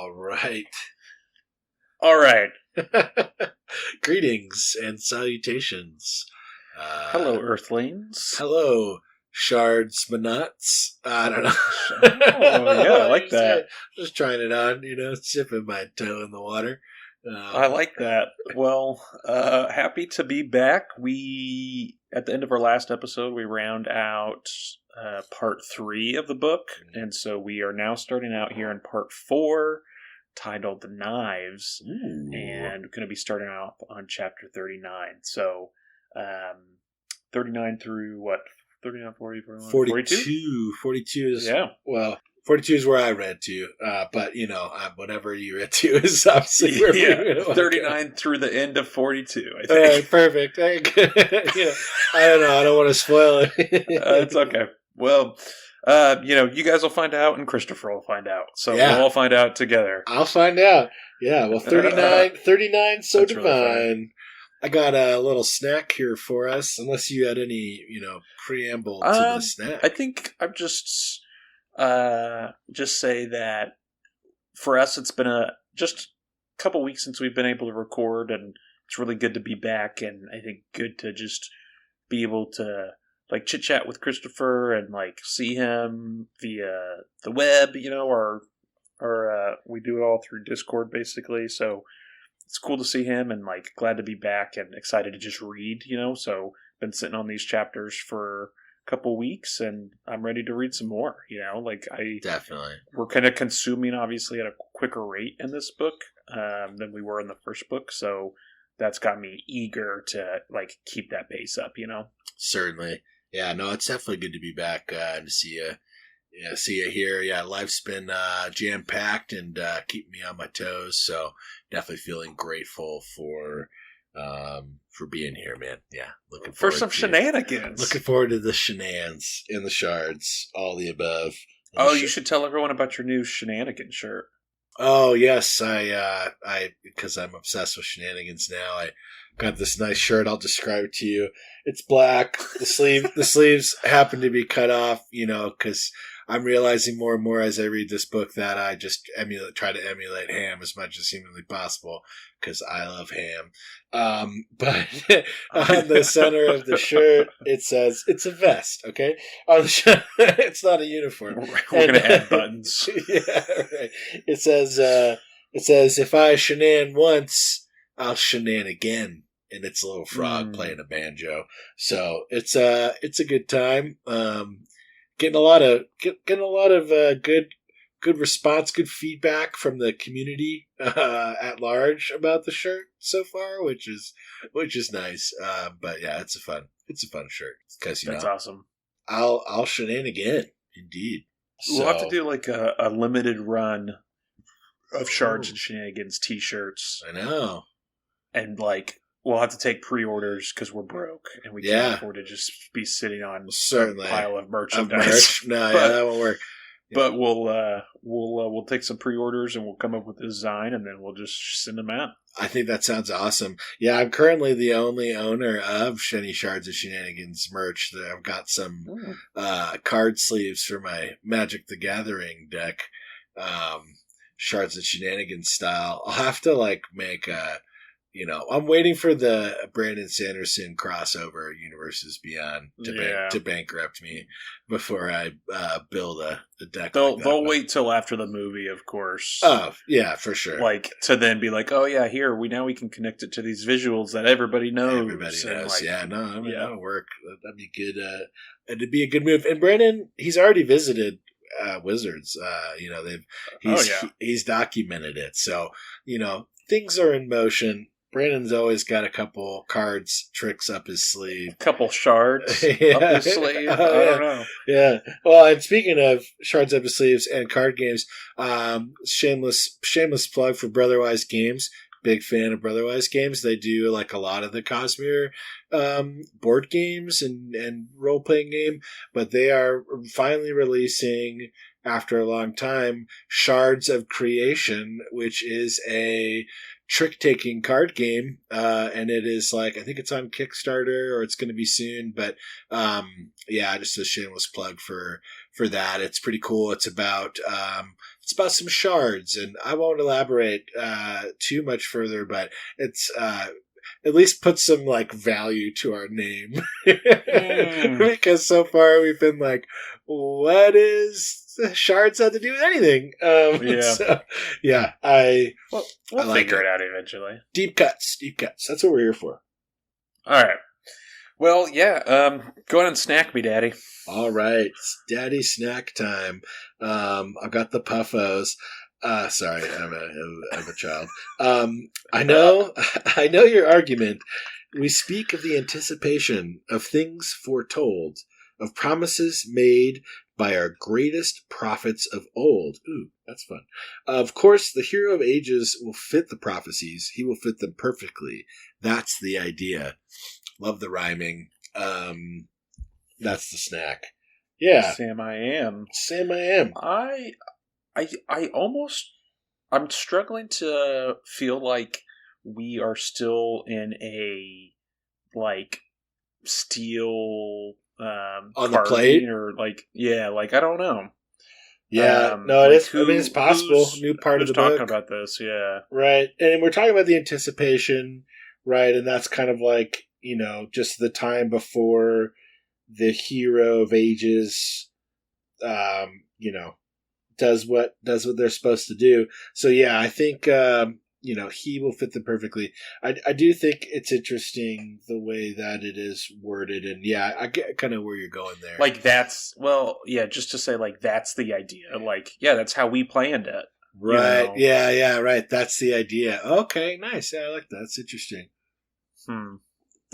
All right. All right. Greetings and salutations. Hello, Earthlings. Hello, Shards Manots. I don't know. Oh, yeah, I like that. Just trying it on, sipping my toe in the water. I like that. Well, happy to be back. At the end of our last episode, we round out part 3 of the book. And so we are now starting out here in part 4, titled The Knives. Ooh. And we're going to be starting off on chapter 39. So, 39 through what? 39, 40, 41, 42? 42 is, yeah. Well, 42 is where I read to, but, whatever you read to is obviously where yeah, 39 through the end of 42, I think. All right, perfect. I don't know. I don't want to spoil it. It's okay. Well, you guys will find out, and Christopher will find out. So we'll all find out together. I'll find out. Yeah, well, 39, so That's divine. Really I got a little snack here for us, unless you had any, preamble to the snack. I think I'm just say that for us, it's been just a couple weeks since we've been able to record, and it's really good to be back, and I think good to just be able to chit chat with Christopher and see him via the web, or we do it all through Discord basically. So it's cool to see him, and glad to be back and excited to just read, so been sitting on these chapters for a couple weeks, and I'm ready to read some more, Definitely. We're kind of consuming obviously at a quicker rate in this book than we were in the first book, so that's got me eager to keep that pace up, Certainly. Yeah, no, it's definitely good to be back and to see you. Yeah, see you here. Yeah, life's been jam-packed and keeping me on my toes. So definitely feeling grateful for being here, man. Yeah, looking forward for some shenanigans. Looking forward to the shenanigans in the shards, all the above. You should tell everyone about your new shenanigan shirt. Oh yes, I because I'm obsessed with shenanigans now. I got this nice shirt. I'll describe it to you. It's black. The sleeves happen to be cut off, because I'm realizing more and more as I read this book that I just try to emulate Ham as much as humanly possible because I love Ham. But on the center of the shirt, it says it's a vest. Okay, on the shirt, it's not a uniform. We're gonna add buttons. Yeah, right. It says if I shenan once, I'll shenan again. And it's a little frog playing a banjo. So it's a good time. Getting a lot of good response, good feedback from the community at large about the shirt so far, which is nice. But yeah, it's a fun shirt because that's awesome. I'll shenan again, indeed. We'll have to do a limited run of Shards and Shenanigans t-shirts. I know, and we'll have to take pre-orders because we're broke and we can't afford to just be sitting on a pile of merchandise. No, that won't work. Yeah. But we'll take some pre-orders and we'll come up with a design and then we'll just send them out. I think that sounds awesome. Yeah, I'm currently the only owner of Shards and Shenanigans merch. I've got some card sleeves for my Magic the Gathering deck, Shards and Shenanigans style. I'll have to make a. I'm waiting for the Brandon Sanderson crossover Universes Beyond to bankrupt me before I build a deck. They'll wait till after the movie, of course. Oh yeah, for sure. To then be oh yeah, here we can connect it to these visuals that everybody knows. Everybody knows. That'll work. That'd be good. It'd be a good move. And Brandon, he's already visited Wizards. He's documented it. So things are in motion. Brandon's always got a couple tricks up his sleeve. A couple shards up his sleeve. I don't know. Yeah. Well, and speaking of shards up his sleeves and card games, shameless plug for Brotherwise Games. Big fan of Brotherwise Games. They do a lot of the Cosmere board games and role-playing game, but they are finally releasing, after a long time, Shards of Creation, which is a trick-taking card game, and it is I think it's on Kickstarter or it's going to be soon, but just a shameless plug for that. It's pretty cool. It's about It's about some shards, and I won't elaborate too much further, but it's at least put some like value to our name because so far we've been like, what is shards have to do with anything? So, yeah, we'll figure it out eventually. Deep cuts. That's what we're here for. All right. Well, yeah. Go ahead and snack me, Daddy. All right, it's Daddy snack time. I've got the puffos. Sorry, I'm a child. I know your argument. We speak of the anticipation of things foretold, of promises made by our greatest prophets of old. Ooh, that's fun. Of course, the hero of ages will fit the prophecies. He will fit them perfectly. That's the idea. Love the rhyming. That's the snack. Yeah. Sam I am. I'm struggling to feel like we are still in a like steel on the plate, or like I don't know. Yeah, no, it is. I mean, it's possible. New part of the book. Talking about this, yeah, right. And we're talking about the anticipation, right? And that's kind of like, just the time before the hero of ages, does what they're supposed to do. So yeah, I think he will fit them perfectly. I do think it's interesting the way that it is worded, and yeah, I get kind of where you're going there. Like just to say like that's the idea. Like that's how we planned it. Right. Yeah, right. That's the idea. Okay, nice. Yeah, I like that. That's interesting.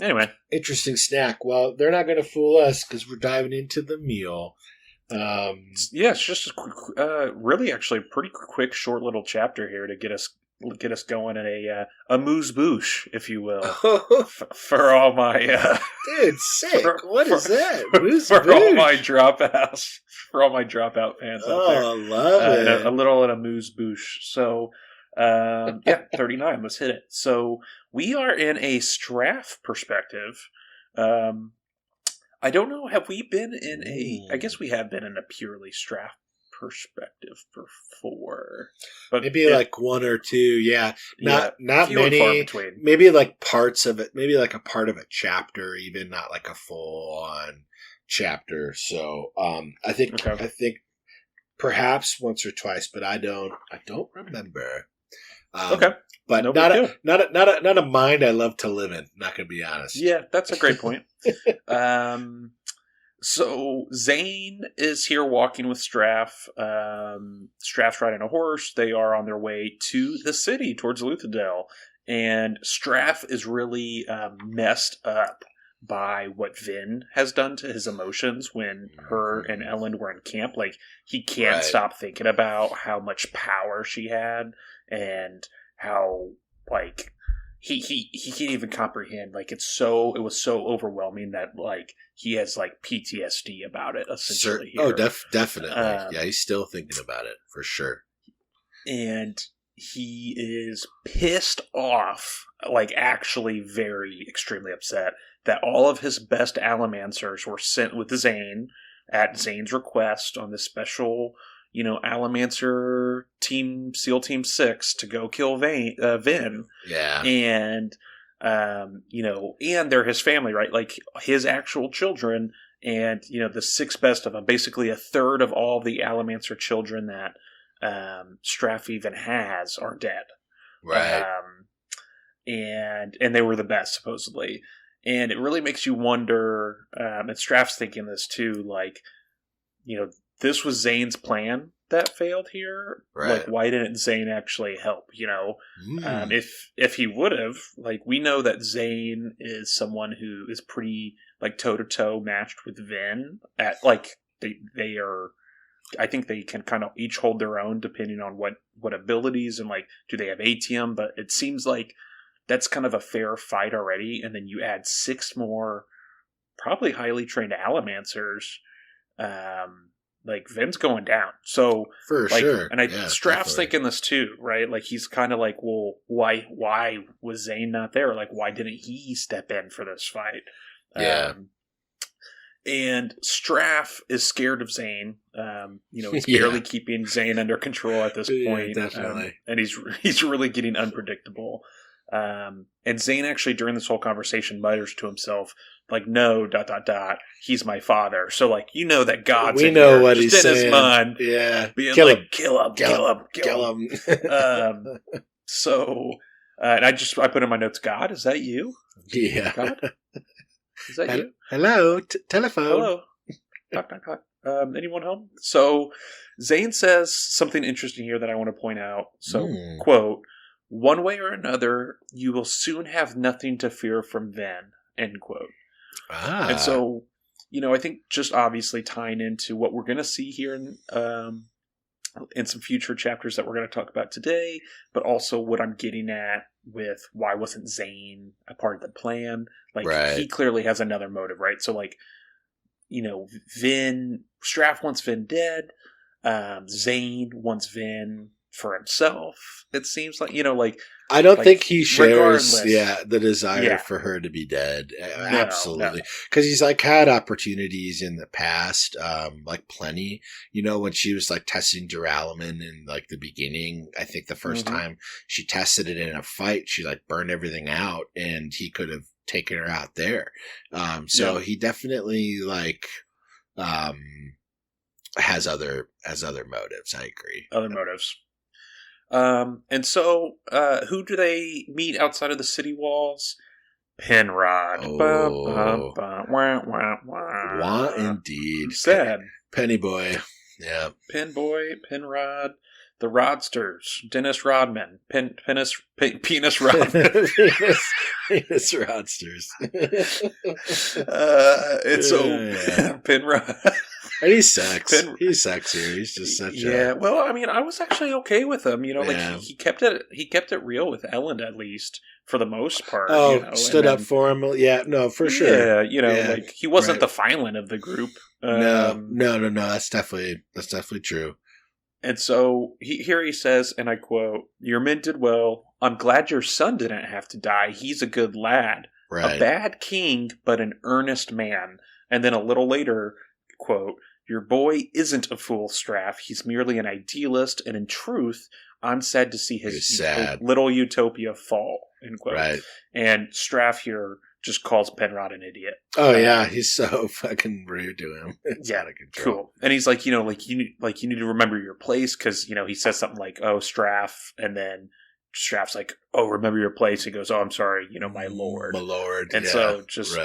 Anyway, interesting snack. Well, they're not going to fool us because we're diving into the meal. It's just a quick, really actually a pretty quick, short little chapter here to get us going in a amuse-bouche, if you will, for all my dude, sick. What is that? For all my dropout fans out there. Oh, love it. A little amuse-bouche. So, 39. Let's hit it. So we are in a Straff perspective. I don't know. Have we been in I guess we have been in a purely Straff perspective before, but maybe like one or two. Yeah, not many. Maybe like parts of it. Maybe like a part of a chapter, even not like a full on chapter. So, I think perhaps once or twice, but I don't remember. But not a mind I love to live in. Not gonna be honest. Yeah, that's a great point. So Zane is here walking with Straff. Straff's riding a horse. They are on their way to the city towards Luthadel, and Straff is really messed up by what Vin has done to his emotions when her and Ellen were in camp. Like, he can't stop thinking about how much power she had and how, like, he can't even comprehend. Like, it was so overwhelming that, like, he has, like, PTSD about it, essentially. Oh, definitely. Yeah, he's still thinking about it, for sure. And he is pissed off, like, actually very extremely upset that all of his best Allomancers were sent with Zane at Zane's request on this special, Allomancer team, SEAL Team 6 to go kill Vin. Yeah. And, and they're his family, right? Like, his actual children and, the 6 best of them, basically a third of all the Allomancer children that Straff even has are dead. Right. And they were the best, supposedly. And it really makes you wonder, and Straff's thinking this too, like, this was Zane's plan that failed here. Right. Like, why didn't Zane actually help? If he would have, like, we know that Zane is someone who is pretty, like, toe-to-toe matched with Vin. At, like, they are, I think they can kind of each hold their own depending on what abilities and, like, do they have ATM? But it seems like that's kind of a fair fight already. And then you add 6 more probably highly trained Allomancers. Like, Vin's going down. So, for sure. And Straff's thinking this too, right? Like, he's kind of like, well, why was Zane not there? Like, why didn't he step in for this fight? Yeah. And Straff is scared of Zane. He's barely keeping Zane under control at this point. Definitely. And he's really getting unpredictable. And Zane actually, during this whole conversation, mutters to himself, like, no, ... he's my father. So, like, that God's we in know here, what just he's in saying. his mind. Yeah. Being Kill like, him. kill him. And I put in my notes, God, is that you? Yeah. God? Is that you? Hello? Telephone. Hello? Knock, knock, knock. Anyone home? So, Zane says something interesting here that I want to point out. So, quote, one way or another, you will soon have nothing to fear from Ven, end quote. And so, I think just obviously tying into what we're going to see here in some future chapters that we're going to talk about today, but also what I'm getting at with why wasn't Zane a part of the plan? Like, he clearly has another motive, right? So, like, Straff wants Ven dead. Zane wants Ven for himself. It seems like, I don't think he shares regardless. The desire for her to be dead. Absolutely. Because he's like had opportunities in the past, like plenty. When she was like testing Duralaman in like the beginning, I think the first time she tested it in a fight, she like burned everything out and he could have taken her out there. So he definitely like has other motives. I agree. Other motives. And so, who do they meet outside of the city walls? Penrod. Oh. Wah, indeed. Sad. Penny boy. Yeah. Penboy, Penrod, the Rodsters, Dennis Rodman, Penis Rodman. Penis Rodsters. It's so Penrod. And he sucks. He's sexier. He's just such a... Well, I mean, I was actually okay with him. Like he kept it real with Ellen, at least for the most part. Stood up for him. Yeah, no, for sure. Like he wasn't the violent of the group. No. That's definitely true. And so here he says, and I quote, "Your men did well. I'm glad your son didn't have to die. He's a good lad, a bad king, but an earnest man." And then a little later, quote, "Your boy isn't a fool, Straff. He's merely an idealist, and in truth, I'm sad to see his little utopia fall," end quote. Right. And Straff here just calls Penrod an idiot. Oh yeah, he's so fucking rude to him. It's out of control. Cool. And he's like, you need to remember your place, because he says something like, "Oh, Straff," and then Straff's like, "Oh, remember your place." He goes, "Oh, I'm sorry, my lord." My lord. And so just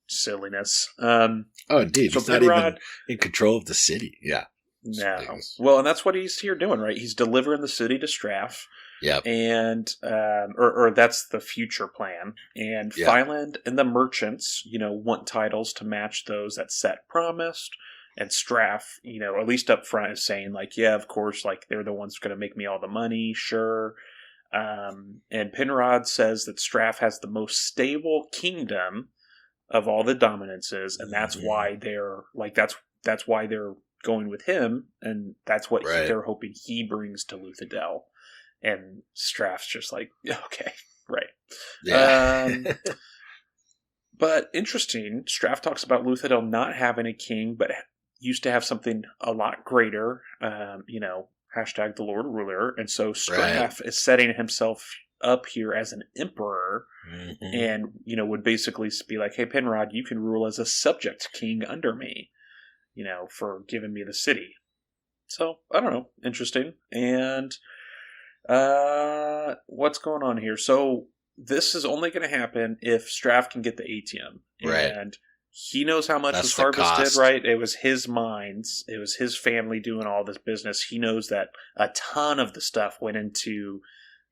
silliness. Indeed. So he's not even in control of the city. Yeah. No. Well, and that's what he's here doing, right? He's delivering the city to Straff. Yep. And, or that's the future plan. And Fyland and the merchants, want titles to match those that Set promised. And Straff, at least up front is saying like, yeah, of course, like they're the ones going to make me all the money. Sure. And Penrod says that Straff has the most stable kingdom of all the dominances. And that's why they're like, that's why they're going with him. And that's what they're hoping he brings to Luthadel. And Straff's just like, okay, right. Yeah. But interesting, Straff talks about Luthadel not having a king, but used to have something a lot greater, hashtag the Lord Ruler. And so Straff is setting himself up here as an emperor and, would basically be like, hey, Penrod, you can rule as a subject king under me, for giving me the city. So, I don't know. Interesting. And... what's going on here? So this is only going to happen if Straff can get the ATM, and he knows how much was harvested. Right, it was his mines, it was his family doing all this business. He knows that a ton of the stuff went into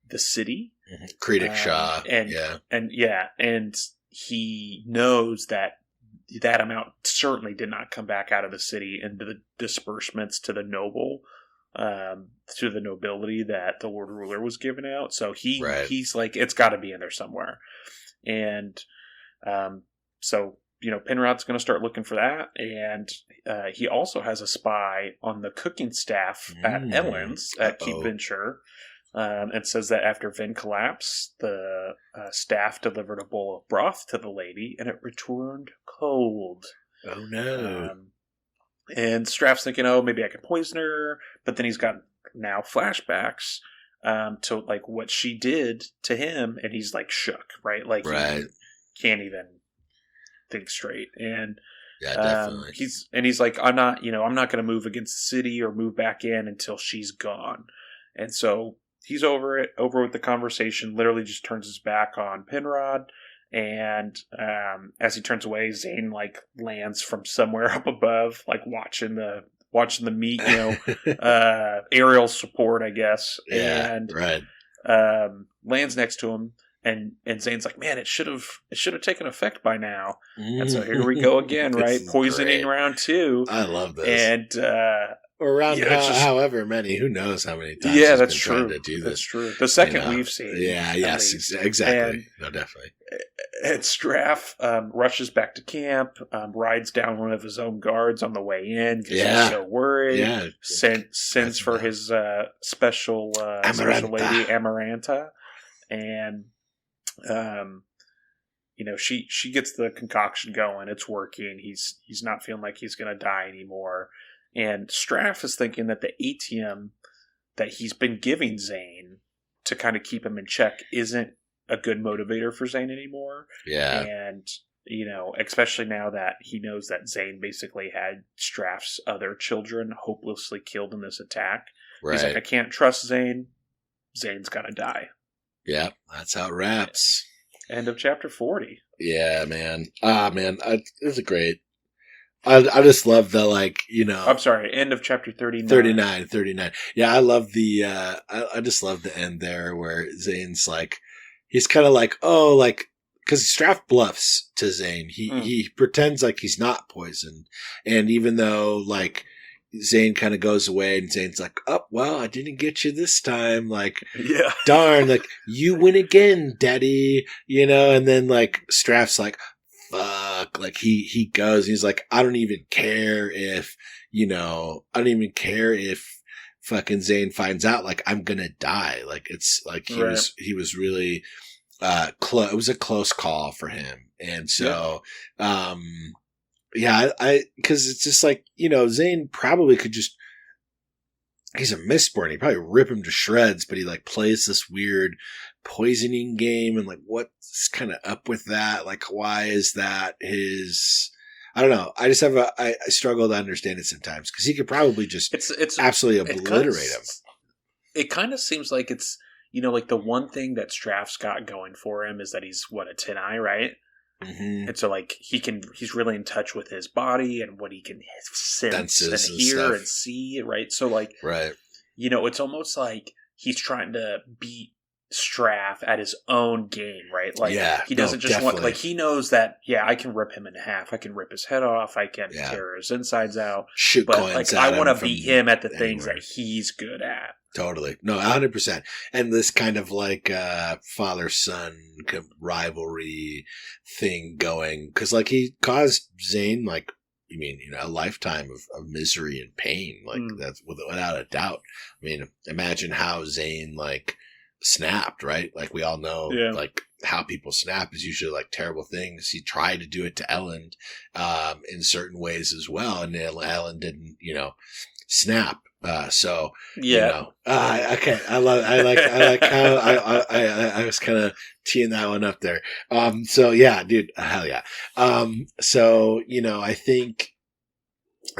the city, Creedic Shaw, and he knows that amount certainly did not come back out of the city into the disbursements to the nobility that the Lord Ruler was giving out. So he's like, it's got to be in there somewhere. And so Penrod's going to start looking for that. And he also has a spy on the cooking staff at Ellen's at Keep Venture, and says that after Ven collapsed, the staff delivered a bowl of broth to the lady, and it returned cold. Oh no. And Straff's thinking, oh, maybe I can poison her. But then he's got now flashbacks to like what she did to him, and he's like shook, right? Like right. he can't even think straight. And yeah, definitely. He's like, I'm not going to move against the city or move back in until she's gone. And so he's over with the conversation, literally just turns his back on Penrod. And as he turns away, Zane like lands from somewhere up above, like watching the meet, aerial support, I guess. Yeah, and right. Lands next to him, and Zane's like, man, it should have taken effect by now. And so here we go again, right? Poisoning great. round 2. I love this. And or around however many, who knows how many times yeah, he's that's been true. trying to do this. That's true. The second we've seen. Yeah, yes, exactly. And, no, definitely. And Straff rushes back to camp, rides down one of his own guards on the way in because he's so worried. Yeah. Sends for his special lady, Amaranta. And, she gets the concoction going. It's working. He's not feeling like he's going to die anymore. And Straff is thinking that the ATM that he's been giving Zane to kind of keep him in check isn't a good motivator for Zane anymore. Yeah. And, especially now that he knows that Zane basically had Straff's other children hopelessly killed in this attack. Right. He's like, I can't trust Zane. Zane's got to die. Yeah, that's how it wraps. End of chapter 40. Yeah, man. It was a great. I just love the I'm sorry, end of chapter 39. 39. Yeah, I love the I just love the end there where Zane's like, he's kind of like, oh, like, because Straff bluffs to Zane. He pretends like he's not poisoned. And even though like Zane kind of goes away and Zane's like, oh, well, I didn't get you this time. Like, yeah, darn, like you win again, daddy, and then like Straff's like, fuck, like he goes, he's like, I don't even care if fucking Zane finds out, like I'm gonna die. Like it's like he was really close. It was a close call for him. And so I because it's just like, Zane probably could just, he's a Mistborn, he'd probably rip him to shreds, but he like plays this weird poisoning game, and like what's kind of up with that? Like why is that his? I don't know. I just have I struggle to understand it sometimes because he could probably just it's absolutely obliterate him. It kind of seems like it's like the one thing that Straff's got going for him is that he's a 10-eye, right? Mm-hmm. And so like he's really in touch with his body and what he can sense and hear and see, right? So like right, it's almost like he's trying to beat Straff at his own game, right? Like he doesn't just want, like he knows that I can rip him in half, I can rip his head off, I can tear his insides out, shoot but coins like I want to beat him at the things that he's good at. Totally. No, 100%. And this kind of like father-son rivalry thing going, because like he caused Zane like, a lifetime of misery and pain, like that's without a doubt. I mean, imagine how Zane like snapped, right? Like we all know, like how people snap is usually like terrible things. He tried to do it to Elend in certain ways as well, and Elend didn't, snap. Okay. I like how I was kind of teeing that one up there. So yeah, dude, hell yeah. So, I think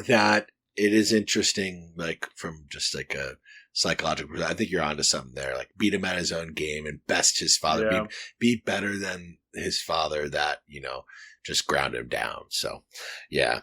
that it is interesting, like from just like a psychological, I think you're onto something there. Like beat him at his own game and best his father, be better than his father that, just ground him down. So yeah.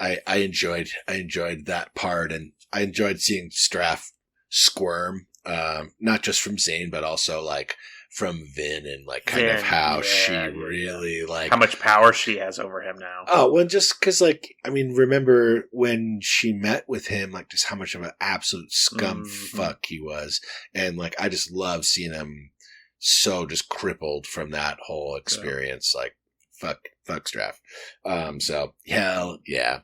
I enjoyed that part, and I enjoyed seeing Straff squirm, not just from Zane, but also like from Vin, and like kind of how she really like how much power she has over him now. Oh, well, just because like, I mean, remember when she met with him, like just how much of an absolute scum fuck he was. And like, I just love seeing him so just crippled from that whole experience. Like, fuck Straff. So hell yeah.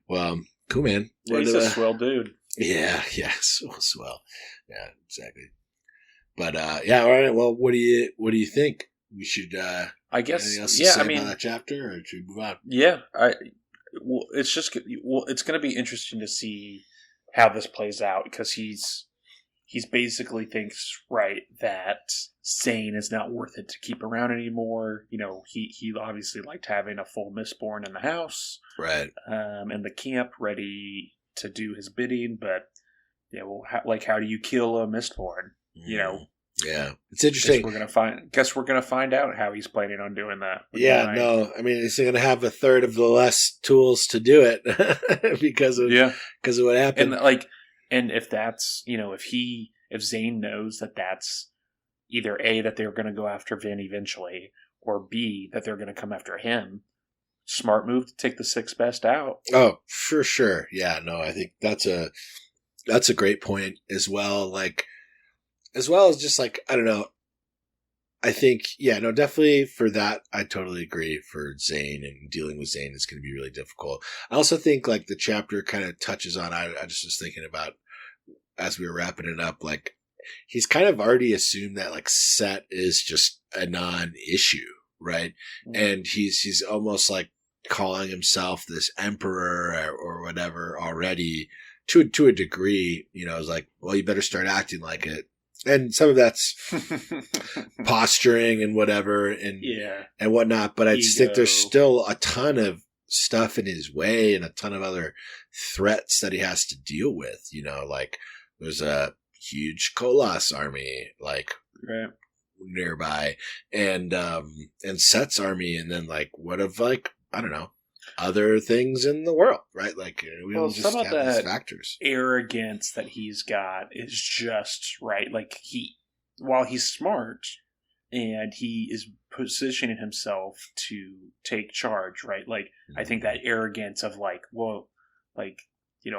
Well, cool, man. He's a swell dude. Yeah, so swell. Yeah, exactly. But all right. Well, what do you think? We should. I guess, anything else to say about that chapter, or should we move on? Yeah, it's going to be interesting to see how this plays out, because he's basically thinks, right, that Zane is not worth it to keep around anymore. You know, he obviously liked having a full Mistborn in the house, right, in the camp, ready to do his bidding. But how do you kill a Mistborn? You know. Yeah, it's interesting. Guess we're gonna find out how he's planning on doing that. Yeah, no, I mean, he's going to have a third of the less tools to do it because of what happened. And if that's if Zane knows that that's either A, that they're going to go after Vin eventually, or B, that they're going to come after him, smart move to take the sixth best out. Oh, for sure. Yeah, no, I think that's a great point as well. Like, as well as just like, I don't know. I think, yeah, no, definitely for that, I totally agree. For Zane, and dealing with Zane is going to be really difficult. I also think like the chapter kind of touches on, I just was thinking about as we were wrapping it up, like he's kind of already assumed that like Set is just a non-issue, right? Mm-hmm. And he's almost like calling himself this emperor or whatever already to a degree, it's like, well, you better start acting like it. And some of that's posturing and whatever and whatnot. But I just think there's still a ton of stuff in his way and a ton of other threats that he has to deal with. Like there's a huge Koloss army, like nearby, and Set's army, and then like what of like, I don't know, other things in the world, right? Like we don't just have these factors. Arrogance that he's got is just right. Like while he's smart and he is positioning himself to take charge, right? Like I think that arrogance of like, well, like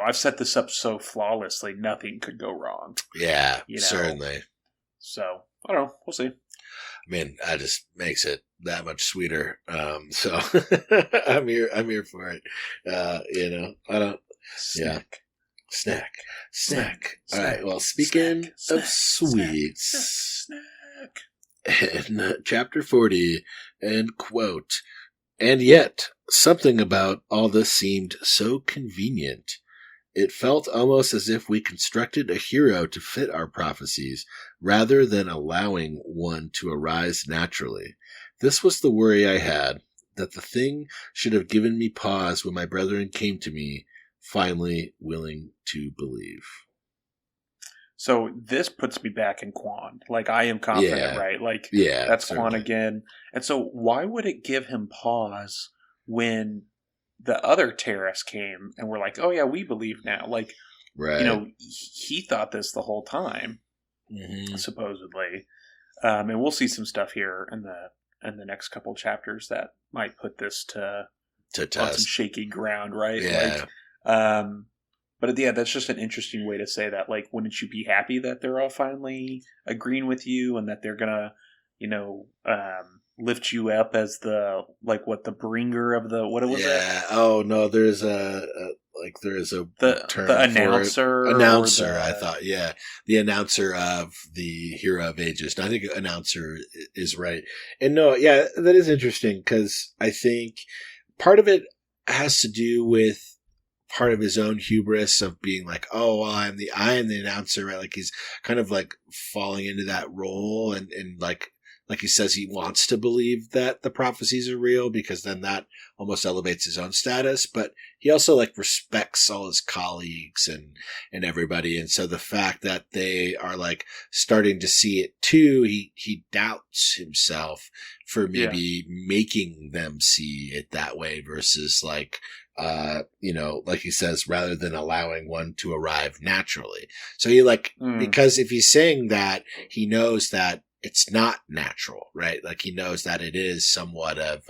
I've set this up so flawlessly, nothing could go wrong. Yeah, certainly. So I don't know. We'll see. I mean, that just makes it that much sweeter. So I'm here for it. I don't. Snack. All right. Well, speaking of sweets, in chapter 40, and quote, and yet something about all this seemed so convenient. It felt almost as if we constructed a hero to fit our prophecies, rather than allowing one to arise naturally. This was the worry I had, that the thing should have given me pause when my brethren came to me, finally willing to believe. So this puts me back in Quan. Like, I am confident, right? Like, that's certainly Quan again. And so why would it give him pause when the other terrorists came and were like, oh yeah, we believe now. Like, he thought this the whole time, supposedly. And we'll see some stuff here in the next couple chapters that might put this to test. On some shaky ground, right? Yeah. But yeah, that's just an interesting way to say that. Like, wouldn't you be happy that they're all finally agreeing with you and that they're gonna, lift you up as the bringer of the, what was it? Yeah. Oh no, there's a term the announcer. Announcer, I thought. Yeah, the announcer of the Hero of Ages. And I think announcer is right. And no, yeah, that is interesting because I think part of it has to do with part of his own hubris of being like, oh, well, I am the announcer, right? Like he's kind of like falling into that role and like he says he wants to believe that the prophecies are real because then that almost elevates his own status. But he also like respects all his colleagues and everybody. And so the fact that they are like starting to see it too, he doubts himself for maybe making them see it that way versus like, like he says, rather than allowing one to arrive naturally. So he because if he's saying that, he knows that it's not natural, right? Like he knows that it is somewhat of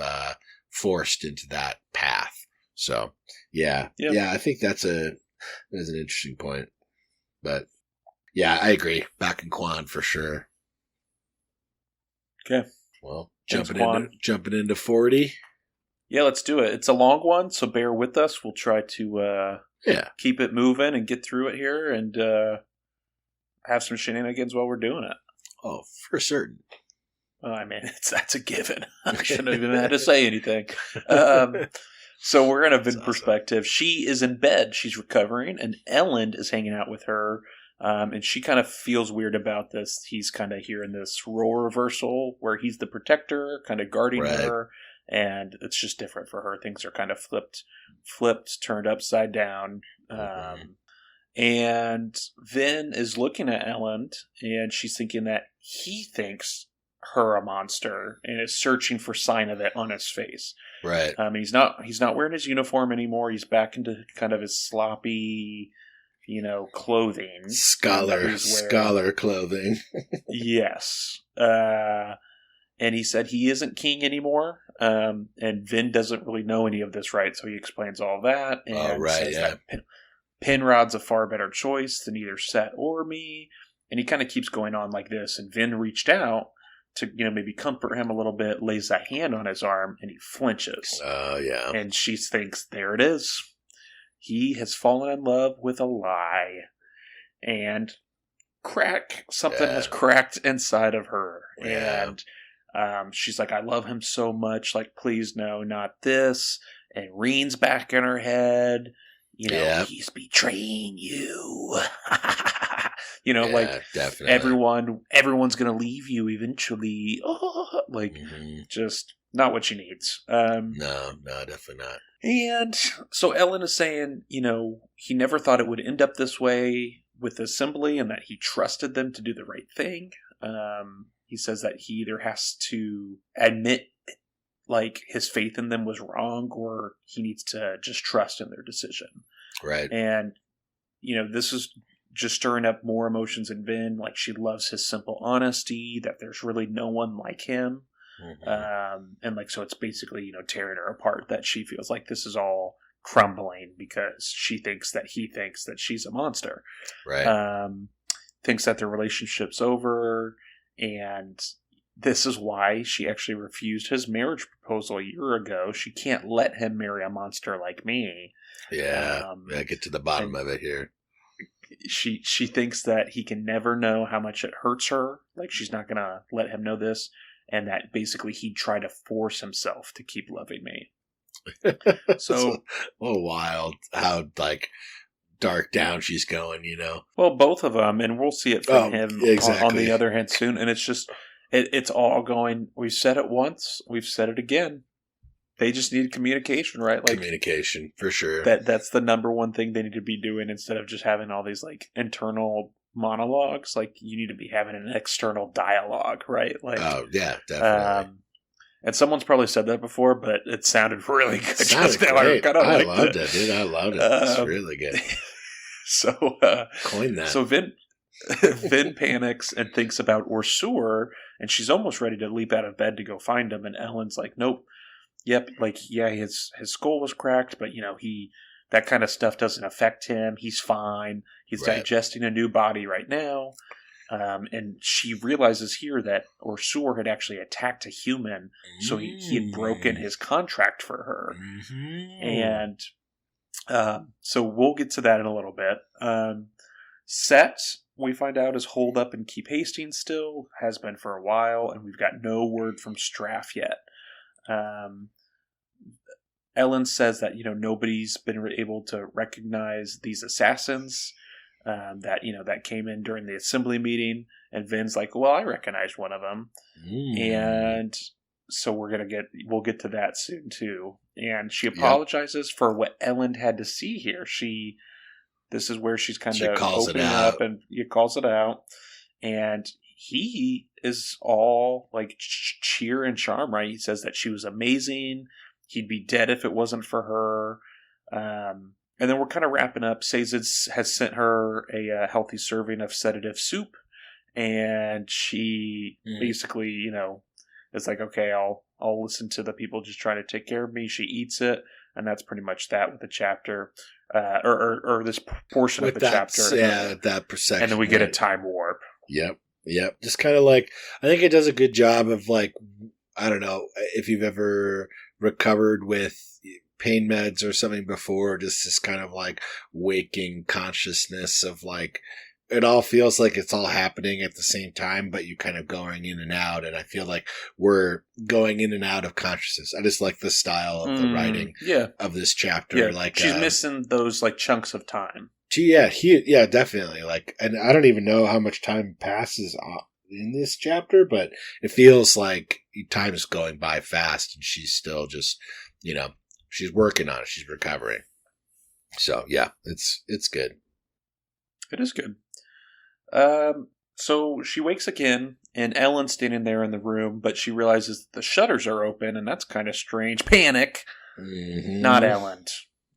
forced into that path. So yeah, I think that's an interesting point. But yeah, I agree. Back in Quan for sure. Okay. Well, jumping into 40. Yeah, let's do it. It's a long one, so bear with us. We'll try to keep it moving and get through it here and have some shenanigans while we're doing it. Oh, for certain. I mean, that's a given. I shouldn't have even had to say anything. So we're in a Vin perspective. She is in bed. She's recovering, and Ellen is hanging out with her. And she kind of feels weird about this. He's kind of hearing this role reversal where he's the protector, kind of guarding her, and it's just different for her. Things are kind of flipped, turned upside down. And Vin is looking at Ellen, and she's thinking that he thinks her a monster and is searching for sign of it on his face. Right. He's not wearing his uniform anymore. He's back into kind of his sloppy, clothing. Scholar clothing. Yes. And he said he isn't king anymore. And Vin doesn't really know any of this, right? So he explains all that. And says that Penrod's a far better choice than either Set or me. And he kind of keeps going on like this. And Vin reached out to, maybe comfort him a little bit, lays a hand on his arm, and he flinches. Oh, yeah. And she thinks, there it is. He has fallen in love with a lie. And something has cracked inside of her. Yeah. And she's like, I love him so much. Like, please, no, not this. And Reen's back in her head. He's betraying you. definitely. Everyone's going to leave you eventually. Just not what she needs. No, definitely not. And so Ellen is saying, he never thought it would end up this way with the assembly and that he trusted them to do the right thing. He says that he either has to admit his faith in them was wrong, or he needs to just trust in their decision. Right. And, this is just stirring up more emotions in Vin. Like, she loves his simple honesty, that there's really no one like him. And so it's basically, tearing her apart, that she feels like this is all crumbling because he thinks that she's a monster. Right. Thinks that their relationship's over, and this is why she actually refused his marriage proposal a year ago. She can't let him marry a monster like me. Yeah, get to the bottom of it here. She thinks that he can never know how much it hurts her. Like, she's not going to let him know this. And that basically he'd try to force himself to keep loving me. So wild how, dark down she's going, Well, both of them, and we'll see it from him on the other hand soon. And it's just... It's all going, we've said it once, we've said it again. They just need communication, right? Communication, for sure. That's the number one thing they need to be doing instead of just having all these, internal monologues. You need to be having an external dialogue, right? Oh, yeah, definitely. And someone's probably said that before, but it sounded really good. It sounded great. I loved it, dude. I loved it. It's really good. So, coin that. So Vin panics and thinks about Ursur, and she's almost ready to leap out of bed to go find him, and Ellen's like, nope. Yep, his skull was cracked, but that kind of stuff doesn't affect him. He's fine. He's digesting a new body right now. And she realizes here that Ursur had actually attacked a human, so he had broken his contract for her. And so we'll get to that in a little bit. Set, we find out, is holed up in Keep Hastings still, has been for a while, and we've got no word from Straff yet. Ellen says that, nobody's been able to recognize these assassins that came in during the assembly meeting, and Vin's like, well, I recognized one of them. And so we'll get to that soon too. And she apologizes for what Ellen had to see here. This is where she's kind of opening up, and he calls it out. And he is all cheer and charm, right? He says that she was amazing. He'd be dead if it wasn't for her. And then we're kind of wrapping up. Sazed has sent her a healthy serving of sedative soup. And she basically, is like, okay, I'll listen to the people just trying to take care of me. She eats it. And that's pretty much that with the chapter. Or this portion of the chapter. Yeah, that section. And then we get a time warp. Yep. Just kind of I think it does a good job of I don't know if you've ever recovered with pain meds or something before, just this kind of waking consciousness of it all feels like it's all happening at the same time, but you kind of going in and out. And I feel like we're going in and out of consciousness. I just like the style of the writing of this chapter. Yeah. Like she's missing those like chunks of time. Yeah, definitely. Like, and I don't even know how much time passes in this chapter, but it feels like time is going by fast, and she's still just, she's working on it. She's recovering. So yeah, it's good. It is good. So she wakes again, and Ellen's standing there in the room, but she realizes that the shutters are open, and that's kind of strange. Panic. Mm-hmm. Not Ellen.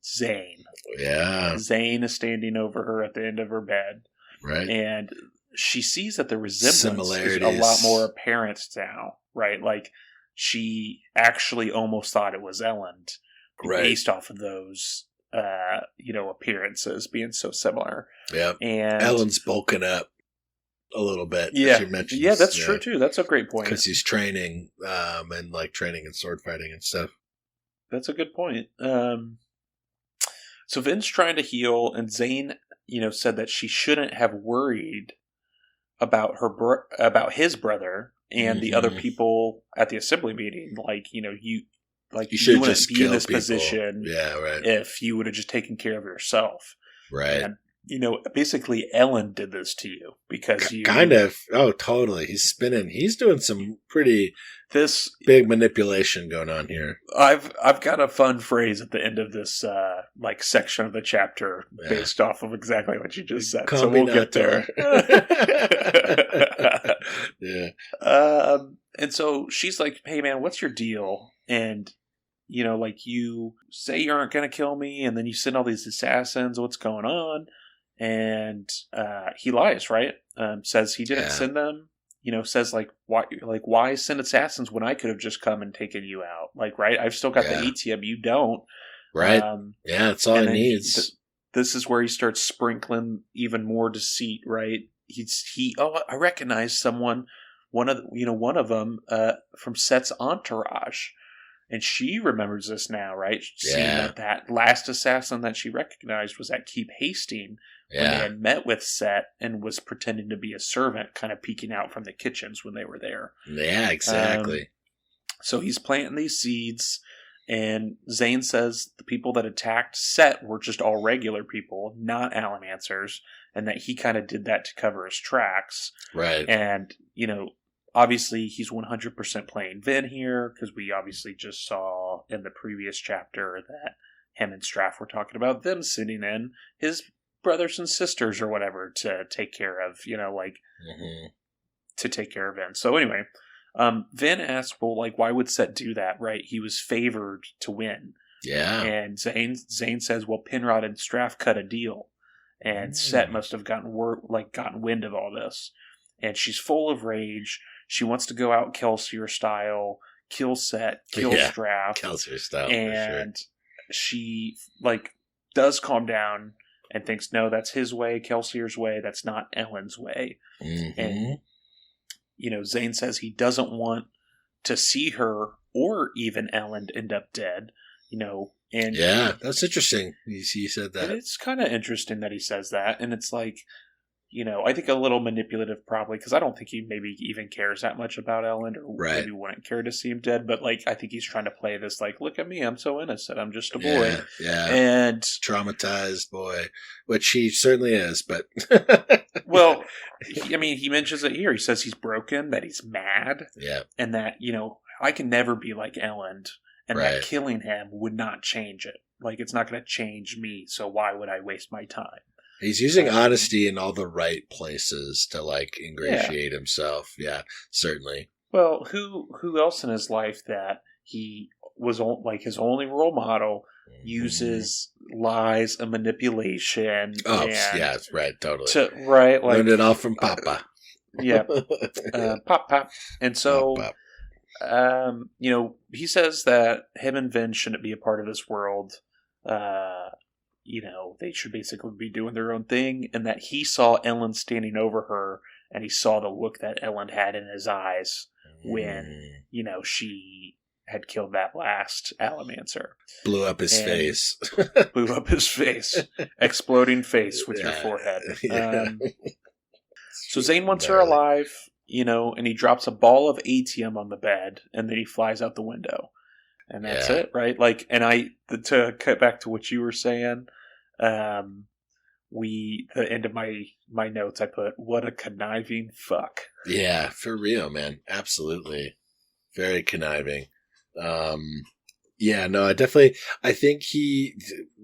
Zane. Yeah. Zane is standing over her at the end of her bed. Right. And she sees that the resemblance is a lot more apparent now, right? Like, she actually almost thought it was Ellen, based off of those, appearances being so similar. Yeah. And Ellen's bulking up a little bit. Yeah. She mentions, yeah, that's true too. That's a great point. Because he's training, and like training in sword fighting and stuff. That's a good point. So Vin's trying to heal, and Zane, said that she shouldn't have worried about about his brother and the other people at the assembly meeting. Like, you wouldn't just be in this position if you would have just taken care of yourself. Right. And, basically Ellen did this to you because you... Kind of. Oh, totally. He's spinning. He's doing some pretty big manipulation going on here. I've got a fun phrase at the end of this section of the chapter based off of exactly what you just said. So we'll get there. Yeah. And so she's like, hey man, what's your deal? And you say you aren't going to kill me, and then you send all these assassins. What's going on? And he lies, right? Says he didn't send them. Says why send assassins when I could have just come and taken you out? Like, right? I've still got the ATM. You don't, right? That's all he needs. This is where he starts sprinkling even more deceit, right? I recognize someone. One of them from Set's entourage. And she remembers this now, right? Seeing that last assassin that she recognized was at Keep Hasting when they had met with Set and was pretending to be a servant, kind of peeking out from the kitchens when they were there. Yeah, exactly. So he's planting these seeds, and Zane says the people that attacked Set were just all regular people, not Alamancers, and that he kind of did that to cover his tracks. Right. And, obviously, he's 100% playing Vin here, because we obviously just saw in the previous chapter that him and Straff were talking about them sitting in his brothers and sisters or whatever to take care of, to take care of Vin. So anyway, Vin asks, well, why would Set do that, right? He was favored to win. Yeah. And Zane says, well, Penrod and Straff cut a deal, and Set must have gotten wind of all this. And she's full of rage. She wants to go out Kelsier style, kill Set, kill Straff. Kelsier style, and she does calm down and thinks, no, that's his way, Kelsier's way. That's not Ellen's way. Mm-hmm. And Zane says he doesn't want to see her or even Ellen end up dead. And that's interesting. He said that. It's kind of interesting that he says that, and it's like. I think a little manipulative probably, because I don't think he maybe even cares that much about Ellen, or maybe wouldn't care to see him dead, but I think he's trying to play this look at me, I'm so innocent, I'm just a boy. Yeah. And traumatized boy, which he certainly is, but... Well, he mentions it here. He says he's broken, that he's mad, and that, I can never be like Ellen, and that killing him would not change it. It's not going to change me, so why would I waste my time? He's using honesty in all the right places to ingratiate himself. Yeah, certainly. Well, who else in his life that he was his only role model uses lies and manipulation? Oh, yeah, right, totally. Learned it all from Papa. Yeah, Pop. And so, he says that him and Vin shouldn't be a part of this world. They should basically be doing their own thing, and that he saw Ellen standing over her, and he saw the look that Ellen had in his eyes when, she had killed that last Alamancers. Blew up his face. Blew up his face. Exploding face with your forehead. So Zane wants her alive, and he drops a ball of atium on the bed, and then he flies out the window. And that's it, right? Like, and to cut back to what you were saying, the end of my notes, I put, what a conniving fuck. Yeah, for real, man. Absolutely. Very conniving. Yeah, no, I think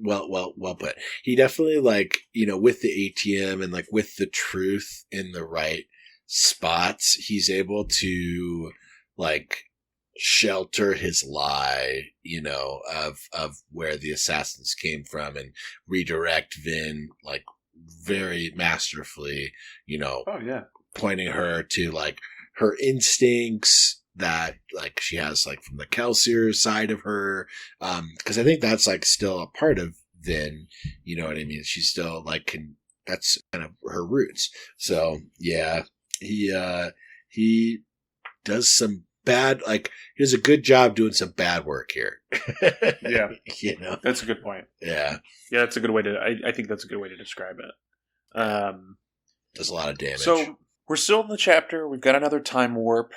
well put. He definitely, like, with the ATM and, like, with the truth in the right spots, he's able to, like, shelter his lie, of where the assassins came from and redirect Vin, like, very masterfully, Oh, yeah. pointing her to, like, her instincts that, like, she has, like, from the Kelsier side of her. Cause I think that's, like, still a part of Vin, you know what I mean? She's still, like, that's kind of her roots. So yeah, he does some bad, like, he does a good job doing some bad work here. Yeah. That's a good point. Yeah. Yeah, that's a good way I think that's a good way to describe it. Does a lot of damage. So we're still in the chapter. We've got another time warp.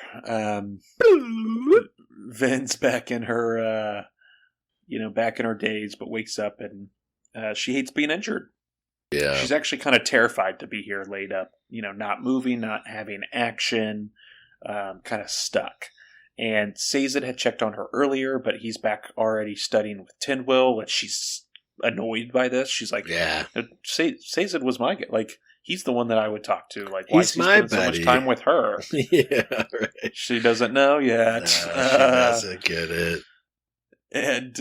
Vin's back in her, back in her days, but wakes up and she hates being injured. Yeah. She's actually kind of terrified to be here laid up, not moving, not having action, kind of stuck. And Sazed had checked on her earlier, but he's back already studying with Tindwyl, and she's annoyed by this. She's like, yeah, Sazed was my guy. Like, he's the one that I would talk to. Like, why is he spending so much time with her? Yeah, right. She doesn't know yet. No, she doesn't get it. And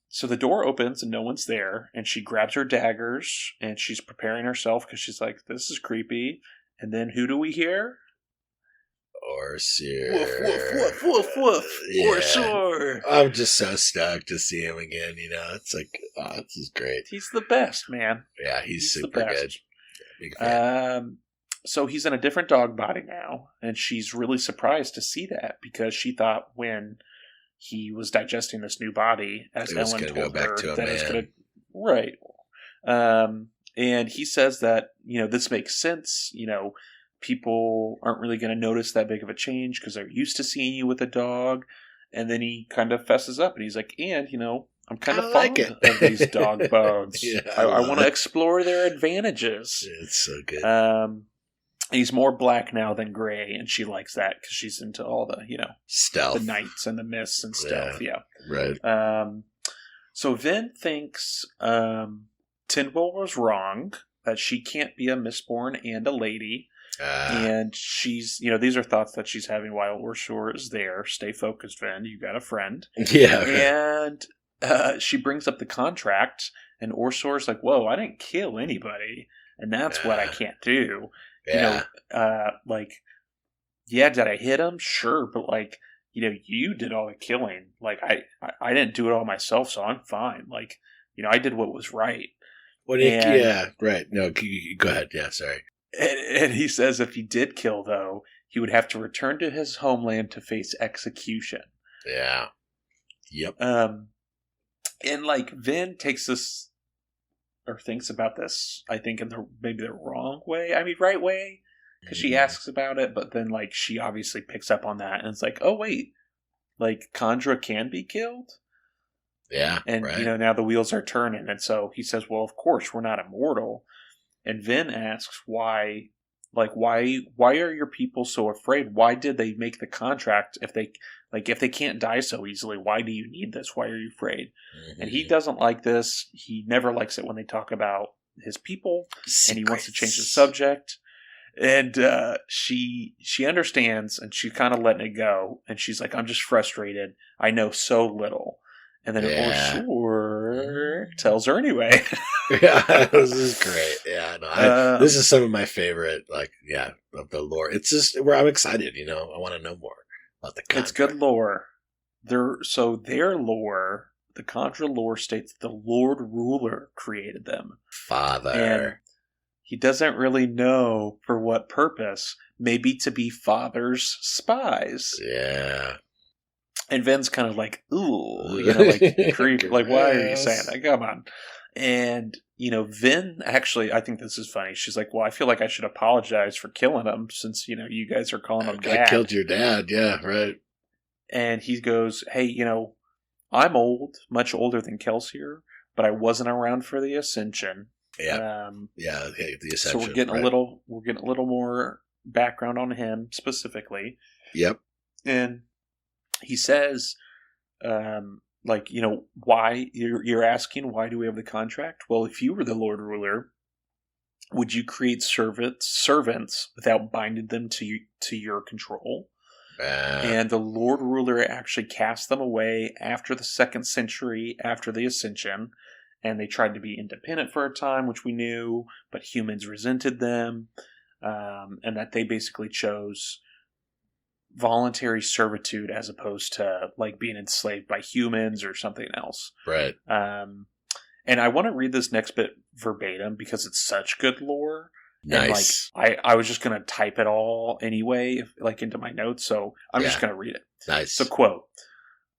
so the door opens and no one's there, and she grabs her daggers and she's preparing herself because she's like, this is creepy. And then who do we hear? Orsier. Woof, woof, woof, woof, woof. Yeah. Orsier. I'm just so stoked to see him again, It's like, oh, this is great. He's the best, man. Yeah, he's super good. Big fan. So he's in a different dog body now, and she's really surprised to see that because she thought when he was digesting this new body, as Ellen told her, that it's going to... Right. And he says that, this makes sense, people aren't really going to notice that big of a change because they're used to seeing you with a dog. And then he kind of fesses up and he's like, and, I'm kind of fond of these dog bones. Yeah, I want to explore their advantages. It's so good. He's more black now than gray, and she likes that because she's into all the, stealth. The nights and the mists and stealth. Yeah. Right. So Vin thinks Tindwyl was wrong, that she can't be a Mistborn and a lady. And she's, these are thoughts that she's having while Orsier is there. Stay focused, Vin. You got a friend. Yeah. And she brings up the contract, and Orsier's like, whoa, I didn't kill anybody. And that's what I can't do. Yeah. Did I hit him? Sure. But, you did all the killing. Like, I didn't do it all myself, so I'm fine. Like, I did what was right. Yeah, right. No, go ahead. Yeah, sorry. And he says if he did kill, though, he would have to return to his homeland to face execution. Yeah. Yep. And, Vin takes this, or thinks about this, I think, in maybe the wrong way. I mean, right way, because she asks about it, but then, she obviously picks up on that, and it's like, oh, wait, Kandra can be killed? Yeah, and, right. Now the wheels are turning, and so he says, well, of course, we're not immortal. And Vin asks why are your people so afraid? Why did they make the contract if they can't die so easily? Why do you need this? Why are you afraid? Mm-hmm. And he doesn't like this. He never likes it when they talk about his people, and he wants to change the subject. And she understands, and she's kind of letting it go. And she's like, I'm just frustrated. I know so little. And then Orsier tells her anyway. Yeah, this is great. Yeah, no, this is some of my favorite, of the lore. It's just where I'm excited, I want to know more about the contract. It's good lore. Their lore, the Kandra lore states the Lord Ruler created them. Father. And he doesn't really know for what purpose. Maybe to be Father's spies. Yeah. And Vin's kind of like, ooh, creepy. Like, why are you saying that? Come on. And, Vin, actually, I think this is funny. She's like, well, I feel like I should apologize for killing him since, you guys are calling him dad. I killed your dad. Yeah, right. And he goes, hey, I'm old, much older than Kelsier, but I wasn't around for the Ascension. Yeah. The Ascension. So we're getting a little more background on him specifically. Yep. And he says, why you're asking, why do we have the contract? Well, if you were the Lord Ruler, would you create servants without binding them to your control? And the Lord Ruler actually cast them away after the 2nd century, after the Ascension, and they tried to be independent for a time, which we knew, but humans resented them, and that they basically chose voluntary servitude as opposed to like being enslaved by humans or something else. Right. And I want to read this next bit verbatim because it's such good lore. Nice. And I was just going to type it all anyway, into my notes, so I'm just going to read it. Nice. So, quote,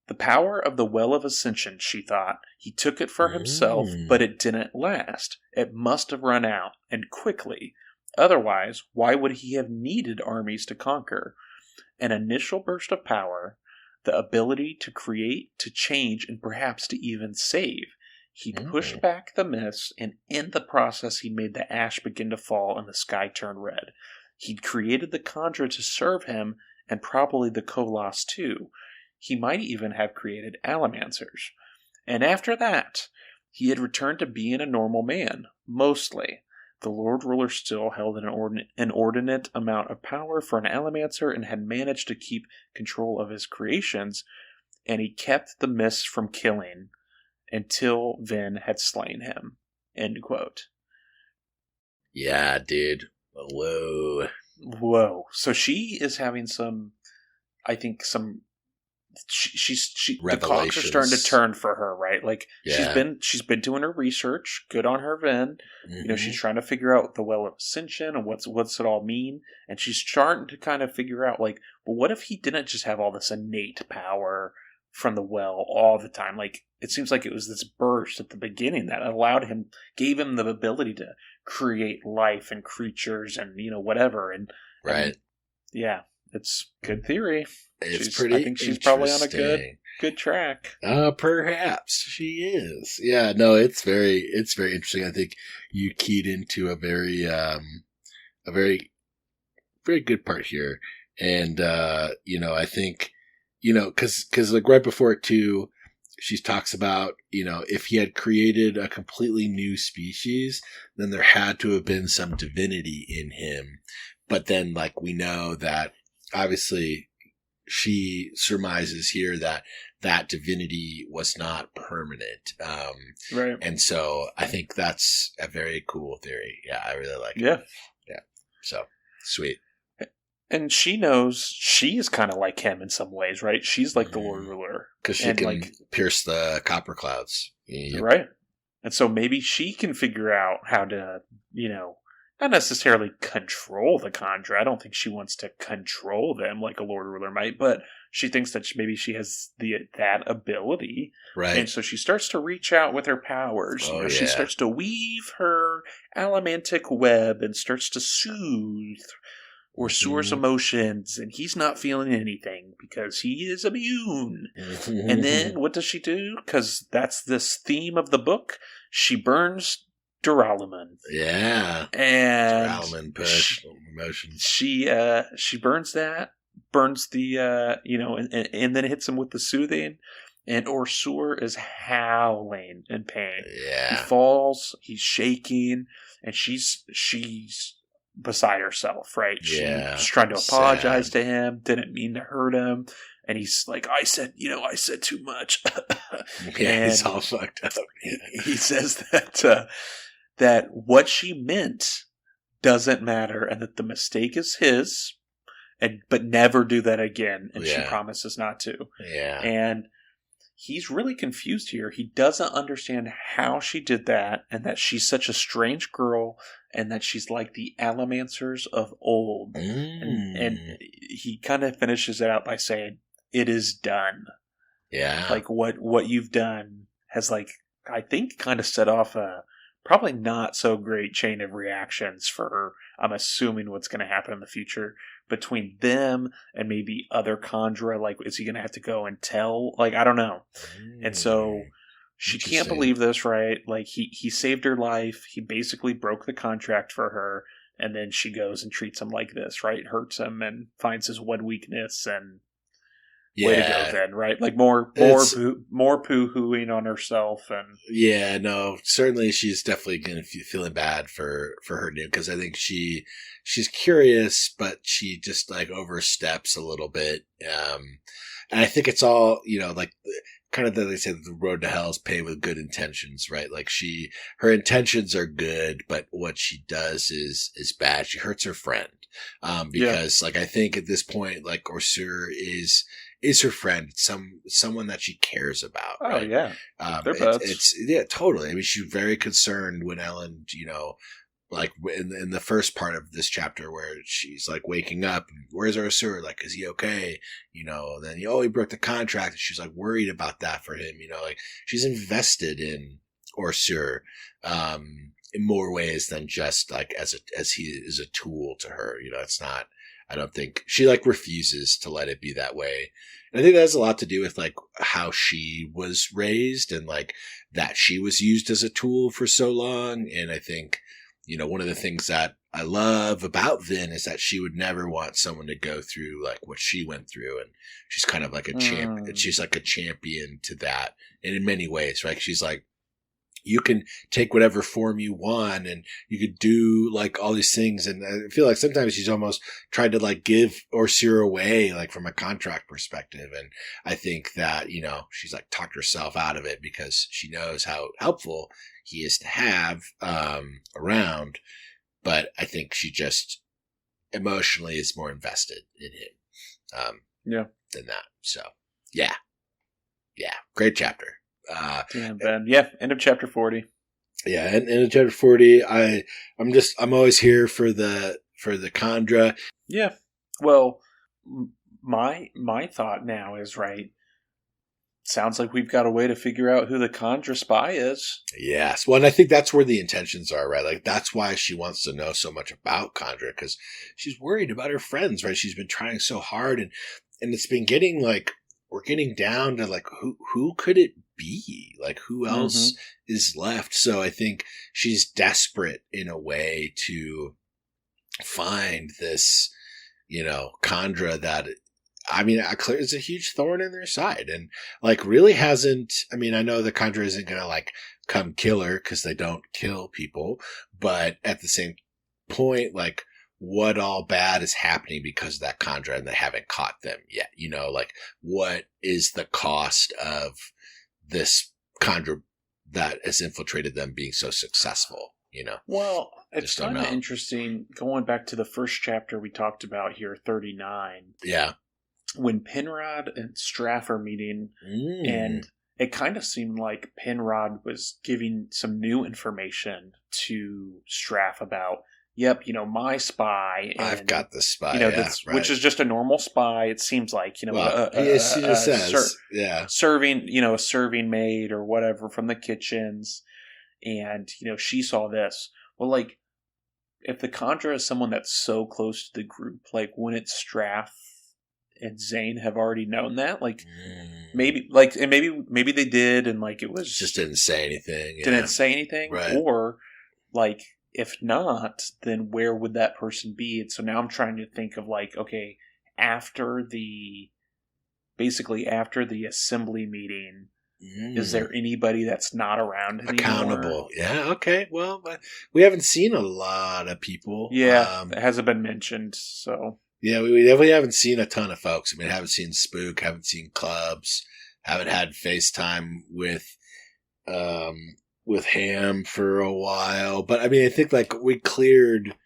"The power of the Well of Ascension, she thought. He took it for himself, but it didn't last. It must have run out, and quickly. Otherwise, why would he have needed armies to conquer? An initial burst of power, the ability to create, to change, and perhaps to even save. He pushed back the mist, and in the process he made the ash begin to fall and the sky turn red. He'd created the Kandra to serve him, and probably the Koloss too. He might even have created Allomancers. And after that, he had returned to being a normal man, mostly. The Lord Ruler still held an inordinate amount of power for an Allomancer and had managed to keep control of his creations, and he kept the mist from killing until Vin had slain him." End quote. Yeah, dude. Whoa. So she is having some the clocks are starting to turn for her, right? Like she's been doing her research. Good on her, Vin. She's trying to figure out the Well of Ascension and what's it all mean, and she's starting to kind of figure out well, what if he didn't just have all this innate power from the well all the time? Like, it seems like it was this burst at the beginning that gave him the ability to create life and creatures and whatever. And right, yeah, it's good theory. I think she's probably on a good track. Perhaps she is. Yeah, no, it's very interesting. I think you keyed into a very very good part here, and I think because like right before it too, she talks about if he had created a completely new species, then there had to have been some divinity in him. But then, like, we know that obviously she surmises here that divinity was not permanent. Right. And so I think that's a very cool theory. Yeah, I really like it. Yeah. So, sweet. And she knows she is kind of like him in some ways, right? She's like the Lord Ruler. Because she can pierce the copper clouds. Yep. Right. And so maybe she can figure out how to, not necessarily control the Kandra. I don't think she wants to control them like a Lord Ruler might, but she thinks that maybe she has that ability. Right. And so she starts to reach out with her powers. She starts to weave her allomantic web and starts to soothe Orsur's emotions, and he's not feeling anything because he is immune. And then what does she do? Because that's this theme of the book. She burns Duralumin. Yeah. And Duralumin push emotions. She burns the and then hits him with the soothing, and Orsur is howling in pain. Yeah. He falls, he's shaking, and she's beside herself, right? Yeah. She's trying to apologize to him, didn't mean to hurt him, and he's like, I said too much. Yeah, he's all fucked up. He says that what she meant doesn't matter, and that the mistake is his, but never do that again, and she promises not to. Yeah. And he's really confused here. He doesn't understand how she did that, and that she's such a strange girl, and that she's like the Allomancers of old. And he kind of finishes it out by saying, "It is done." Yeah. Like what you've done has, like, I think, kind of set off a probably not so great chain of reactions for, I'm assuming, what's going to happen in the future between them and maybe other Kandra. Like, is he going to have to go and tell? Like, I don't know. And so she can't believe this, right? Like, he saved her life. He basically broke the contract for her. And then she goes and treats him like this, right? Hurts him and finds his one weakness and way to go then, right? Like more poo-hooing on herself and yeah, no, certainly she's definitely going to feeling bad for her new, because I think she's curious, but she just like oversteps a little bit. And I think it's all, like kind of that they say that the road to hell is paved with good intentions, right? Like her intentions are good, but what she does is bad. She hurts her friend. Because like, I think at this point, like Orsur is her friend, someone that she cares about. Oh, right? yeah. They're buds. Yeah, totally. I mean, she's very concerned when Ellen, like in the first part of this chapter where she's like waking up, where's Orsur? Like, is he okay? Then he broke the contract, and she's like worried about that for him. Like she's invested in Orsur, in more ways than just like as he is a tool to her. It's not. I don't think she like refuses to let it be that way. And I think that has a lot to do with like how she was raised and like that she was used as a tool for so long. And I think, one of the things that I love about Vin is that she would never want someone to go through like what she went through. And she's kind of like a champion. She's like a champion to that. And in many ways, right? She's like, you can take whatever form you want and you could do like all these things. And I feel like sometimes she's almost tried to like give Orsur away, like from a contract perspective. And I think that, she's like talked herself out of it because she knows how helpful he is to have, around. But I think she just emotionally is more invested in him, than that. So yeah, great chapter. Ben. Yeah, end of chapter 40. Yeah, and in chapter 40, I'm always here for the Kandra. Yeah. Well, my thought now is, right, sounds like we've got a way to figure out who the Kandra spy is. Yes. Well, and I think that's where the intentions are, right? Like, that's why she wants to know so much about Kandra, because she's worried about her friends, right? She's been trying so hard, and it's been getting, like, we're getting down to, like, who could it be? Like, who else is left? So I think she's desperate in a way to find this, Kandra that, I mean, it's a huge thorn in their side, and like really hasn't. I mean, I know the Kandra isn't going to like come kill her because they don't kill people, but at the same point, like, what all bad is happening because of that Kandra, and they haven't caught them yet? Like, what is the cost of this Kandra that has infiltrated them being so successful? Well, it's kind of interesting going back to the first chapter we talked about here, 39. Yeah. When Penrod and Straff are meeting, and it kind of seemed like Penrod was giving some new information to Straff about, my spy. And, I've got the spy, right. Which is just a normal spy. It seems like, serving, a serving maid or whatever from the kitchens. And, she saw this. Well, like, if the Kandra is someone that's so close to the group, like, wouldn't Straff and Zane have already known that? Like, maybe they did, and like it was just didn't say anything. Didn't say anything, right? Or like, if not, then where would that person be? And so now I'm trying to think of like, okay, after the assembly meeting, is there anybody that's not around anymore? Accountable? Yeah. Okay. Well, we haven't seen a lot of people. Yeah, it hasn't been mentioned. So. Yeah, we definitely haven't seen a ton of folks. I mean, haven't seen Spook, haven't seen Clubs, haven't had FaceTime with Ham for a while. But I mean, I think like we cleared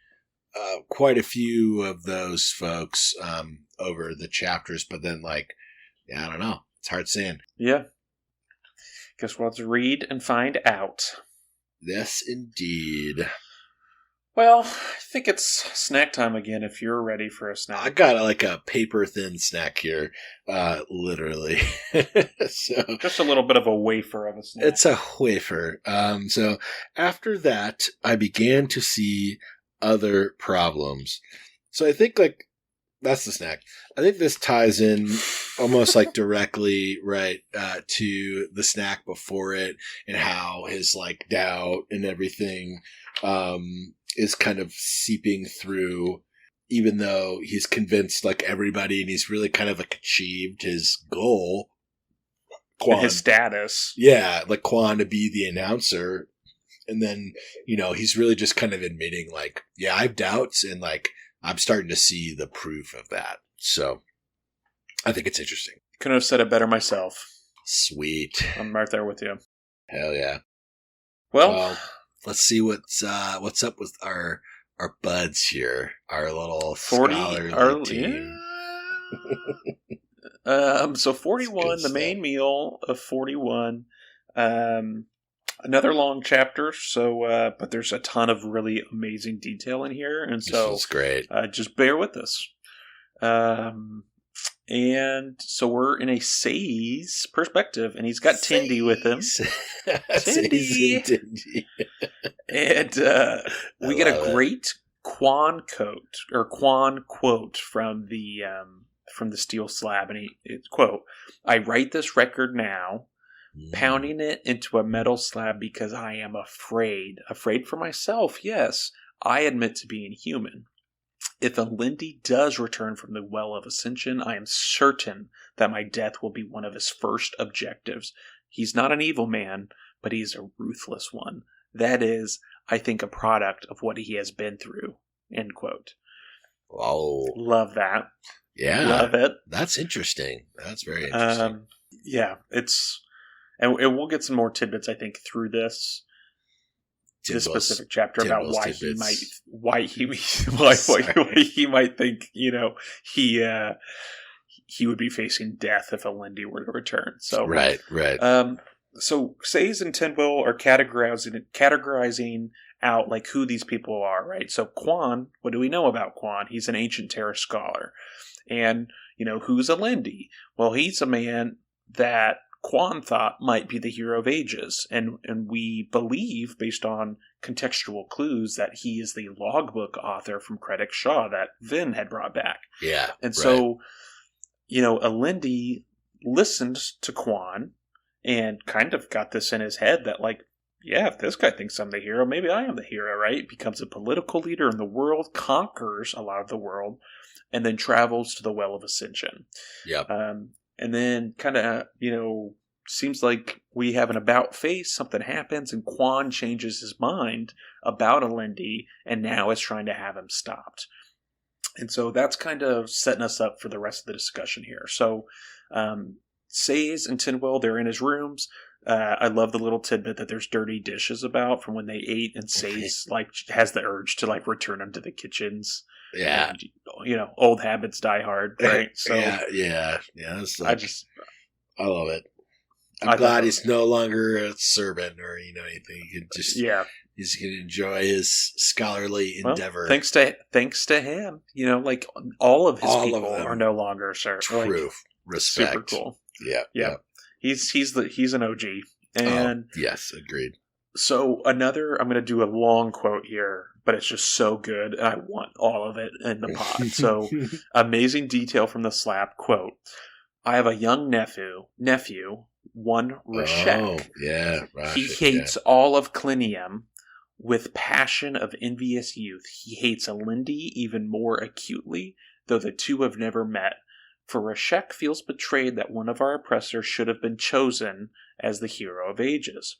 quite a few of those folks over the chapters. But then, like, I don't know. It's hard saying. Yeah. Guess we'll have to read and find out. Yes, indeed. Well, I think it's snack time again if you're ready for a snack. I got like a paper thin snack here, literally. So Just a little bit of a wafer of a snack. it's a wafer. So after that, I began to see other problems. So I think like that's the snack. I think this ties in almost like directly, right, to the snack before it and how his like doubt and everything, is kind of seeping through, even though he's convinced like everybody and he's really kind of like achieved his goal. And his status. Yeah, like Quan to be the announcer. And then, he's really just kind of admitting like, yeah, I have doubts and like, I'm starting to see the proof of that. So I think it's interesting. Couldn't have said it better myself. Sweet. I'm right there with you. Hell yeah. Well, let's see what's up with our buds here. Our little 40 scholarly team. So 41, the main meal of 41. Another long chapter, so but there's a ton of really amazing detail in here, and so this is great. Just bear with us. And so we're in a Say's perspective, and he's got Tindy with him. Tindy. And we get a great Quan quote from the steel slab, and it's quote, "I write this record now, pounding it into a metal slab because I am afraid. Afraid for myself, yes. I admit to being human. If Lindy does return from the Well of Ascension, I am certain that my death will be one of his first objectives. He's not an evil man, but he's a ruthless one. That is, I think, a product of what he has been through." End quote. Oh. Love that. Yeah. Love it. That's interesting. That's very interesting. Yeah, it's... And we'll get some more tidbits, I think, through this specific chapter about why he might think, he would be facing death if Lindy were to return. So right. So Say's and Tinwell are categorizing out like who these people are, right? So Quan, what do we know about Quan? He's an ancient Terra scholar, and who's Lindy? Well, he's a man that Quan thought might be the hero of ages, and we believe, based on contextual clues, that he is the logbook author from Credit Shaw that Vin had brought back. Yeah. And so, Alindy listened to Quan and kind of got this in his head that, like, yeah, if this guy thinks I'm the hero, maybe I am the hero, right? Becomes a political leader in the world, conquers a lot of the world, and then travels to the Well of Ascension. Yep. And then kind of, seems like we have an about face, something happens, and Quan changes his mind about Alindy, and now is trying to have him stopped. And so that's kind of setting us up for the rest of the discussion here. So, Say's and Tinwell, they're in his rooms. I love the little tidbit that there's dirty dishes about from when they ate, and Say's has the urge to return them to the kitchens. Yeah. And, old habits die hard, right? So yeah. I love it. I'm glad glad he's no longer a servant or anything. He can just he's gonna enjoy his scholarly endeavor. Thanks to him, all of his people are no longer servants. True. Respect. Super cool. Yeah. He's an OG. And yes, agreed. So I'm going to do a long quote here, but it's just so good, and I want all of it in the pod. So, amazing detail from the slab. Quote, "I have a young nephew, one Rashek. Oh, yeah. Rashek, he hates all of Clinium with passion of envious youth. He hates Alindy even more acutely, though the two have never met. For Rashek feels betrayed that one of our oppressors should have been chosen as the hero of ages.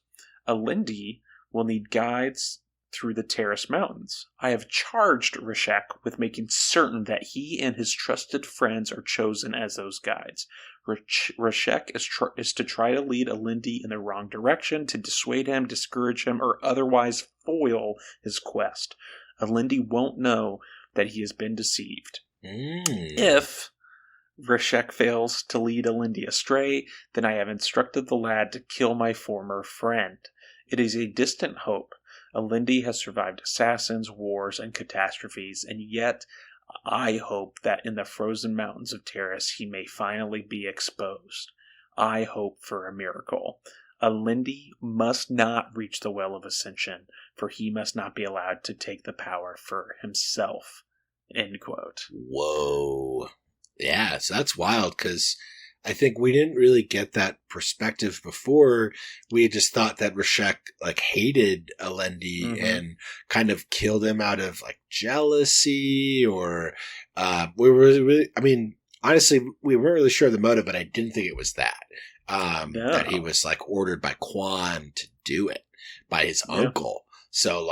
Alindy will need guides through the Terrace Mountains. I have charged Rashek with making certain that he and his trusted friends are chosen as those guides. Rashek is to try to lead Alindy in the wrong direction, to dissuade him, discourage him, or otherwise foil his quest. Alindy won't know that he has been deceived. If Rashek fails to lead Alindy astray, then I have instructed the lad to kill my former friend. It is a distant hope. Alindi has survived assassins, wars, and catastrophes, and yet I hope that in the frozen mountains of Terrace he may finally be exposed. I hope for a miracle. Alindi must not reach the Well of Ascension, for he must not be allowed to take the power for himself. End quote. Whoa. Yeah, so that's wild, because I think we didn't really get that perspective before. We had just thought that Rashek hated Alendi and kind of killed him out of jealousy, or we were really, I mean, honestly, we weren't really sure of the motive, but I didn't think it was that. No. That he was ordered by Quan to do it by his uncle. So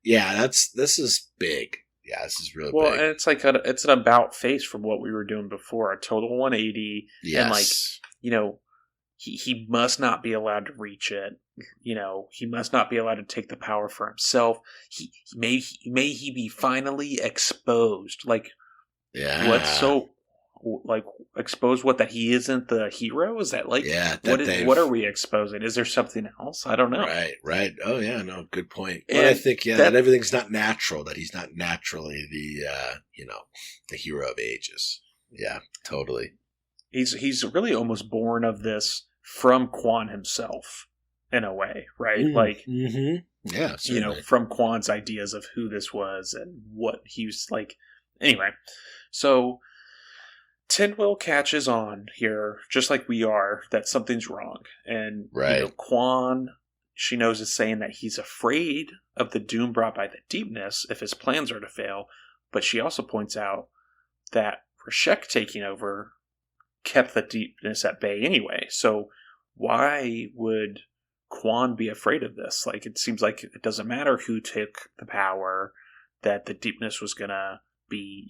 this is big. Yeah, this is really big. Well, and it's it's an about face from what we were doing before. A total 180. Yes. And he must not be allowed to reach it. He must not be allowed to take the power for himself. May he be finally exposed. What's so expose what, that he isn't the hero? Is that what are we exposing? Is there something else? I don't know. Right. Oh yeah, no, good point. But I think that everything's not natural, that he's not naturally the hero of ages. Yeah, totally. He's really almost born of this from Quan himself, in a way, right? Yeah, certainly. From Quan's ideas of who this was and what he was like. Anyway, so Tindwyl catches on here, just like we are, that something's wrong. And Quan, she knows, is saying that he's afraid of the doom brought by the deepness if his plans are to fail. But she also points out that Rashek taking over kept the deepness at bay anyway. So why would Quan be afraid of this? It seems like it doesn't matter who took the power, that the deepness was going to be,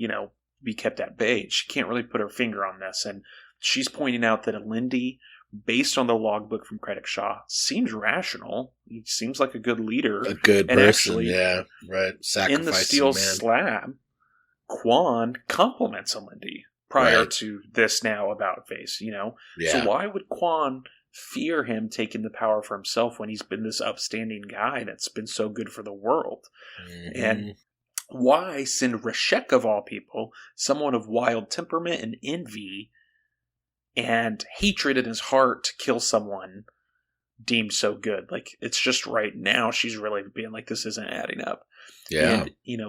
be kept at bay. She can't really put her finger on this, and she's pointing out that Alindi, based on the logbook from Credit Shaw, seems rational. He seems like a good leader, a good person. Actually, yeah, right. Sacrificing in the steel slab, Quan compliments Alindi prior to this now about face. So why would Quan fear him taking the power for himself when he's been this upstanding guy that's been so good for the world? And why send Rashek, of all people, someone of wild temperament and envy and hatred in his heart, to kill someone deemed so good? It's just right now she's really being this isn't adding up. Yeah. And,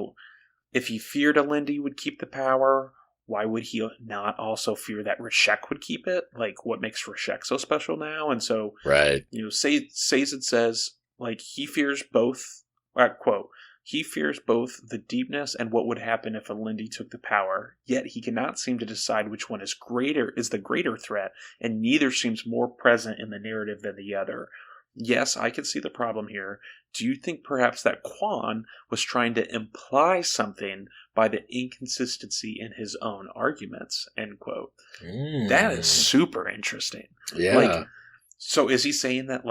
if he feared Alindi would keep the power, why would he not also fear that Rashek would keep it? What makes Rashek so special now? And so, Sazed says, he fears both, quote, he fears both the deepness and what would happen if Alindi took the power, yet he cannot seem to decide which one is the greater threat, and neither seems more present in the narrative than the other. Yes, I can see the problem here. Do you think perhaps that Quan was trying to imply something by the inconsistency in his own arguments? End quote. That is super interesting. Yeah. So is he saying that,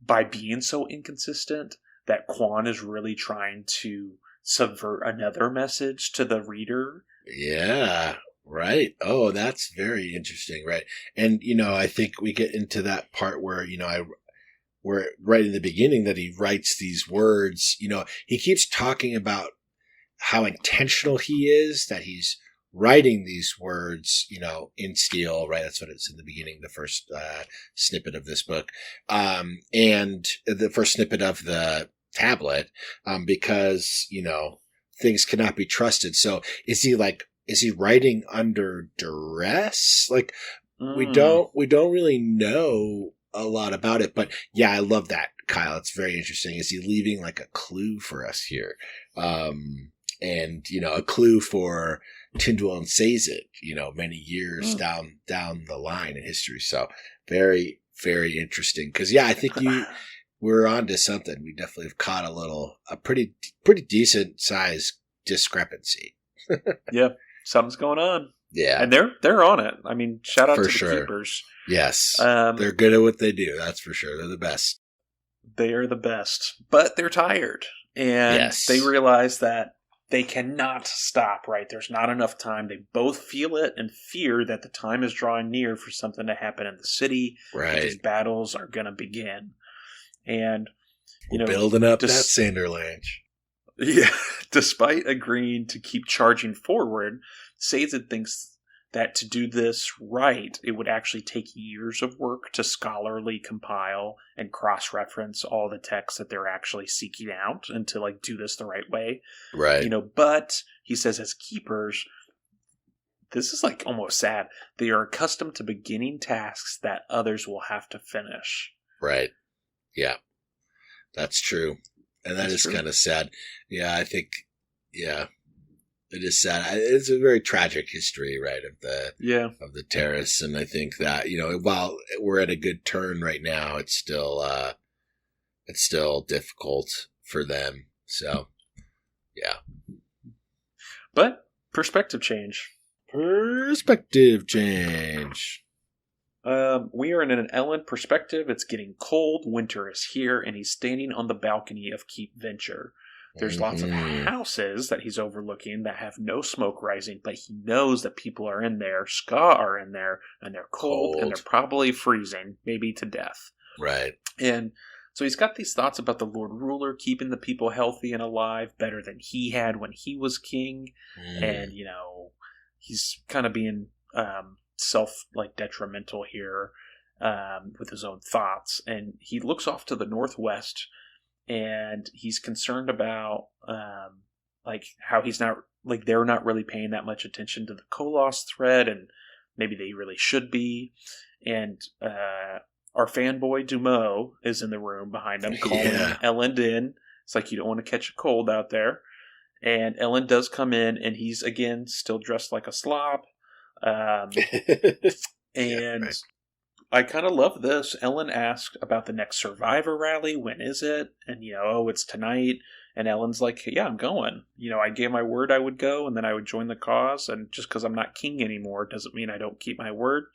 by being so inconsistent, that Quan is really trying to subvert another message to the reader? Yeah, right. Oh, that's very interesting, right? And, I think we get into that part where, we're right in the beginning that he writes these words. He keeps talking about how intentional he is, that he's writing these words, in steel, right? That's what it's in the beginning, the first snippet of this book. And the first snippet of the tablet, because things cannot be trusted. So is he writing under duress? We don't really know a lot about it, but yeah, I love that, Kyle. It's very interesting. Is he leaving a clue for us here? And a clue for Tindwyl and Sazed, many years down the line in history. So very, very interesting. Cause I think we're onto something. We definitely have caught a pretty decent size discrepancy. Yeah, something's going on. Yeah, and they're on it. I mean, shout out to the keepers. Yes, they're good at what they do. That's for sure. They're the best. They are the best, but they're tired, and they realize that they cannot stop. Right? There's not enough time. They both feel it and fear that the time is drawing near for something to happen in the city. Right, these battles are going to begin. And We're building up that Sanderlanche. Yeah, despite agreeing to keep charging forward, Sazed thinks that to do this right, it would actually take years of work to scholarly compile and cross-reference all the texts that they're actually seeking out and to like do this the right way. Right. But he says as keepers, this is like almost sad. They are accustomed to beginning tasks that others will have to finish. Right. Yeah. That's true. And that is kind of sad. Yeah, I think, it is sad. It's a very tragic history, right, of the terrorists. And I think that, while we're at a good turn right now, it's still difficult for them. So, yeah. But perspective change. Perspective change. We are in an Ellen perspective. It's getting cold. Winter is here, and he's standing on the balcony of Keep Venture. There's lots of houses that he's overlooking that have no smoke rising, but he knows that people are in there, Ska are in there, and they're cold. And they're probably freezing, maybe to death. Right. And so he's got these thoughts about the Lord Ruler keeping the people healthy and alive better than he had when he was king. And, he's kind of being detrimental here with his own thoughts. And he looks off to the northwest, and he's concerned about how he's not they're not really paying that much attention to the Kolos thread, and maybe they really should be. And our fanboy Dumo is in the room behind him calling Ellen in. It's like, you don't want to catch a cold out there. And Ellen does come in, and he's again still dressed like a slob. And I kind of love this. Ellen asked about the next Survivor rally. When is it? And, it's tonight. And Ellen's like, yeah, I'm going. I gave my word I would go, and then I would join the cause. And just because I'm not king anymore doesn't mean I don't keep my word.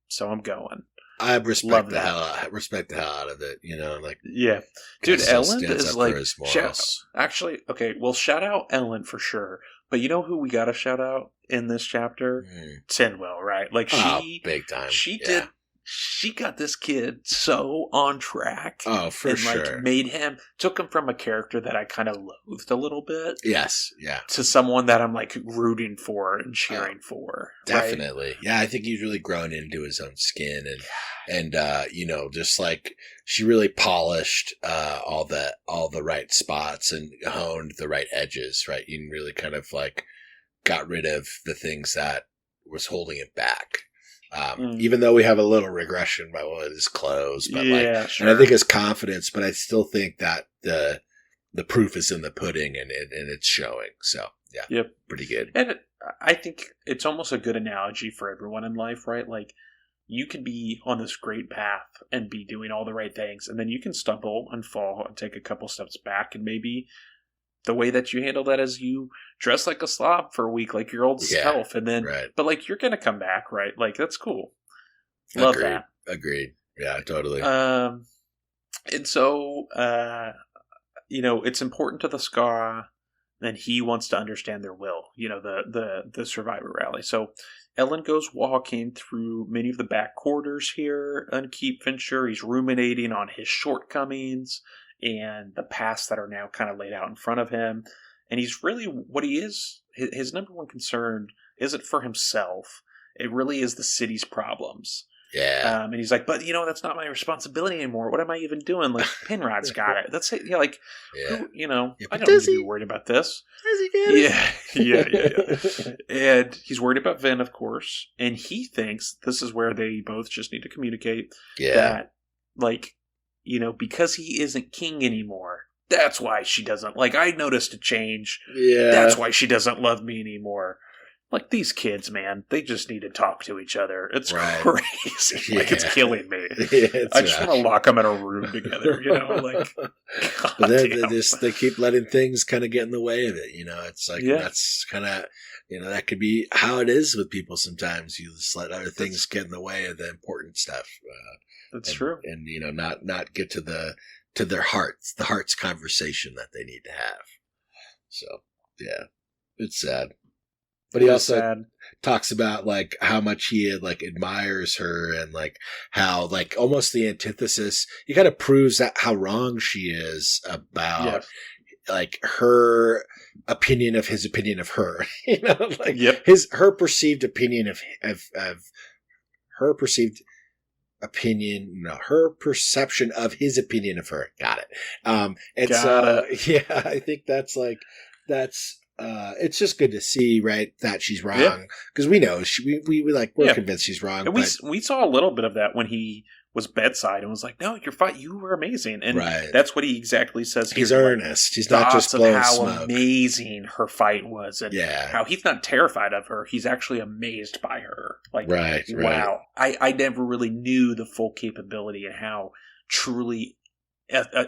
So I'm going. I respect the hell out of it, yeah, dude. Ellen is like, shout out Ellen for sure. But you know who we got to shout out in this chapter? Tinwell, right? Like big time. She got this kid so on track. Oh, for sure. Took him from a character that I kind of loathed a little bit. Yes, yeah. To someone that I'm like rooting for and cheering for. Definitely. Right? Yeah, I think he's really grown into his own skin and just like she really polished all the right spots and honed the right edges, right? And really kind of like got rid of the things that was holding it back. Even though we have a little regression by one of his clothes, but and I think his confidence, but I still think that the proof is in the pudding and it's showing. So pretty good. And I think it's almost a good analogy for everyone in life, right? Like you can be on this great path and be doing all the right things, and then you can stumble and fall and take a couple steps back, and maybe the way that you handle that is you dress like a slob for a week, like your old self, and then, but like you're gonna come back, right? Like that's cool. Love that. Agreed. Yeah, totally. And so, it's important to the Ska, and he wants to understand their will. The Survivor rally. So Ellen goes walking through many of the back quarters here on Keep Venture. He's ruminating on his shortcomings and the paths that are now kind of laid out in front of him. And he's really, what he is, his number one concern isn't for himself. It really is the city's problems. Yeah. And he's like, but that's not my responsibility anymore. What am I even doing? Like, Penrod's got it. That's it. I don't need to be worried about this. Does he get it? Yeah. And he's worried about Vin, of course. And he thinks this is where they both just need to communicate that, because he isn't king anymore, that's why she doesn't, I noticed a change. Yeah. That's why she doesn't love me anymore. Like, these kids, man, they just need to talk to each other. It's crazy. It's killing me. I just want to lock them in a room together, But they keep letting things kind of get in the way of it, It's like, that's kind of, that could be how it is with people sometimes. You just let other things get in the way of the important stuff. That's true. And, not get to their hearts, the heart's conversation that they need to have. So, yeah, it's sad. But he also talks about like how much he like admires her and like how like almost the antithesis. He kind of proves that how wrong she is about like her opinion of his opinion of her. You know, like her perceived opinion of her perceived opinion, no, her perception of his opinion of her. Got it. I think that's it's just good to see, right, that she's wrong because we know we're convinced she's wrong. And we saw a little bit of that when he was bedside and was like, "No, you're fine. You were amazing." And that's what he exactly says. He's earnest. He's not just blowing how smoke. Amazing her fight was, and how he's not terrified of her. He's actually amazed by her. Like, wow, I never really knew the full capability and how truly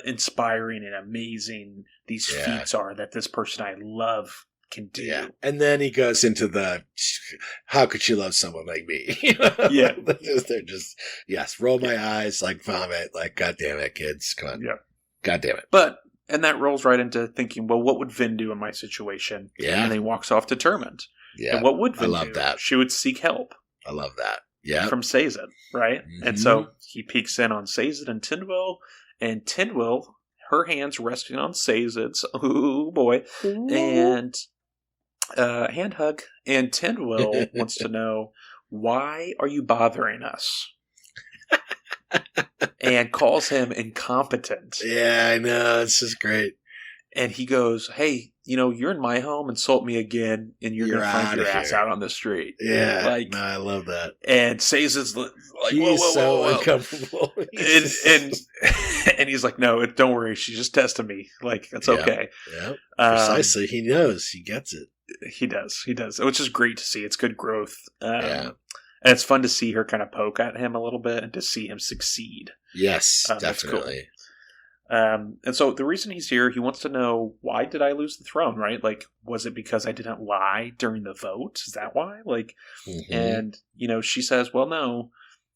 inspiring and amazing these feats are that this person I love can do. Yeah. And then he goes into how could she love someone like me? You know? They're just, roll my eyes, like vomit, like, God damn it, kids. Come on. Yeah. God damn it. And that rolls right into thinking, well, what would Vin do in my situation? Yeah. And then he walks off determined. Yeah. And what would Vin do? I love that. She would seek help. I love that. Yeah. From Sazed, right? Mm-hmm. And so he peeks in on Sazed and Tindwyl. And Tindwyl, her hands resting on Sazed's, oh boy, and hand hug. And Tindwyl wants to know, why are you bothering us? And calls him incompetent. Yeah, I know. It's just great. And he goes, hey, you're in my home, insult me again, and you're going to find your ass out on the street. Yeah, I love that. And Sazed's like, he's so uncomfortable. And he's like, no, don't worry. She's just testing me. Like, that's okay. Yeah, precisely. He knows. He gets it. He does, which is great to see. It's good growth. And it's fun to see her kind of poke at him a little bit and to see him succeed. Yes, definitely. Cool. And so the reason he's here, he wants to know, why did I lose the throne, right? Like, was it because I didn't lie during the vote? Is that why? Like, and, she says, well, no,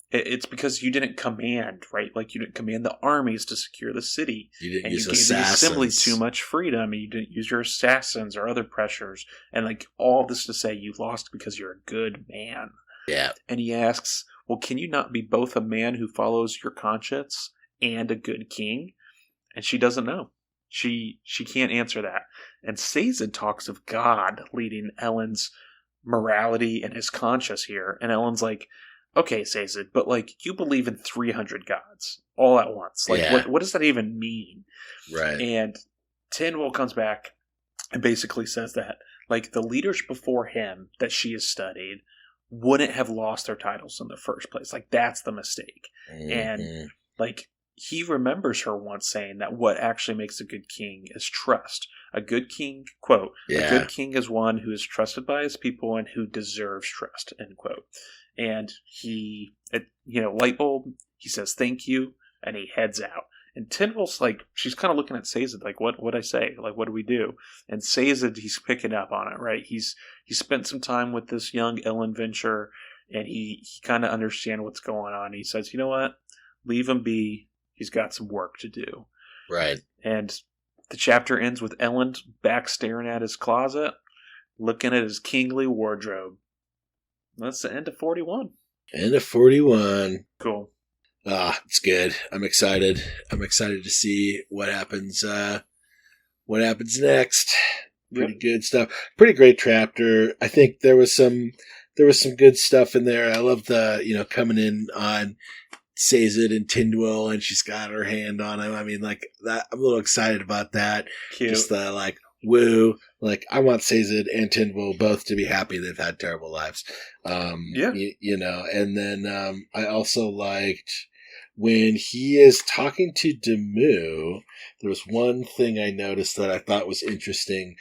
it's because you didn't command, right? Like, you didn't command the armies to secure the city. You didn't and use you gave assassins. the assembly too much freedom, and you didn't use your assassins or other pressures. And, like, all this to say you lost because you're a good man. Yeah. And he asks, well, can you not be both a man who follows your conscience and a good king? And she doesn't know. She can't answer that. And Sazed talks of God leading Elend's morality and his conscience here. And Elend's like, okay, Sazed, but like, you believe in 300 gods all at once. Like, what does that even mean? Right. And Tindwyl comes back and basically says that, like, the leaders before him that she has studied wouldn't have lost their titles in the first place. Like, that's the mistake. Mm-hmm. And, like, he remembers her once saying that what actually makes a good king is trust. A good king, quote, a good king is one who is trusted by his people and who deserves trust, end quote. And he, light bulb, he says, thank you, and he heads out. And Tindwyl's like, she's kind of looking at Sazed like, what'd I say? Like, what do we do? And Sazed, he's picking up on it, right? He spent some time with this young Elend venture, and he kind of understands what's going on. He says, you know what? Leave him be. He's got some work to do. Right. And the chapter ends with Elend back staring at his closet, looking at his kingly wardrobe. That's the end of 41. End of 41. Cool. It's good. I'm excited. I'm excited to see what happens. What happens next? Pretty good stuff. Pretty great chapter. I think there was some good stuff in there. I love the coming in on Sazed and Tindwyl, and she's got her hand on him. I mean, like that. I'm a little excited about that. Cute. Just the like woo. Like I want Sazed and Tindwyl both to be happy they've had terrible lives. And then I also liked when he is talking to Demu. There was one thing I noticed that I thought was interesting.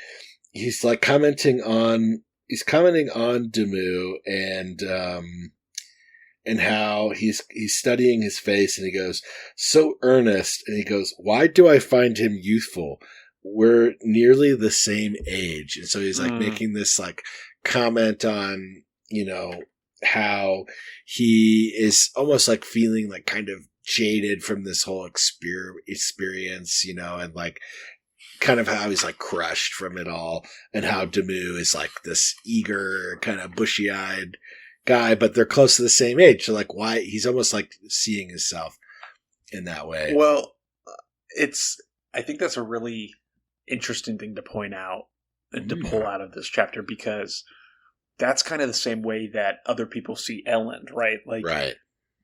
He's like commenting on Demu and how he's studying his face, and he goes, so earnest, and he goes, why do I find him youthful? We're nearly the same age. And so he's like making this like comment on, how he is almost like feeling like kind of jaded from this whole experience, and like kind of how he's like crushed from it all, and how Demu is like this eager, kind of bushy-eyed guy, but they're close to the same age. So like, why he's almost like seeing himself in that way. Well, I think that's a really interesting thing to point out and to pull out of this chapter, because that's kind of the same way that other people see Elend, right?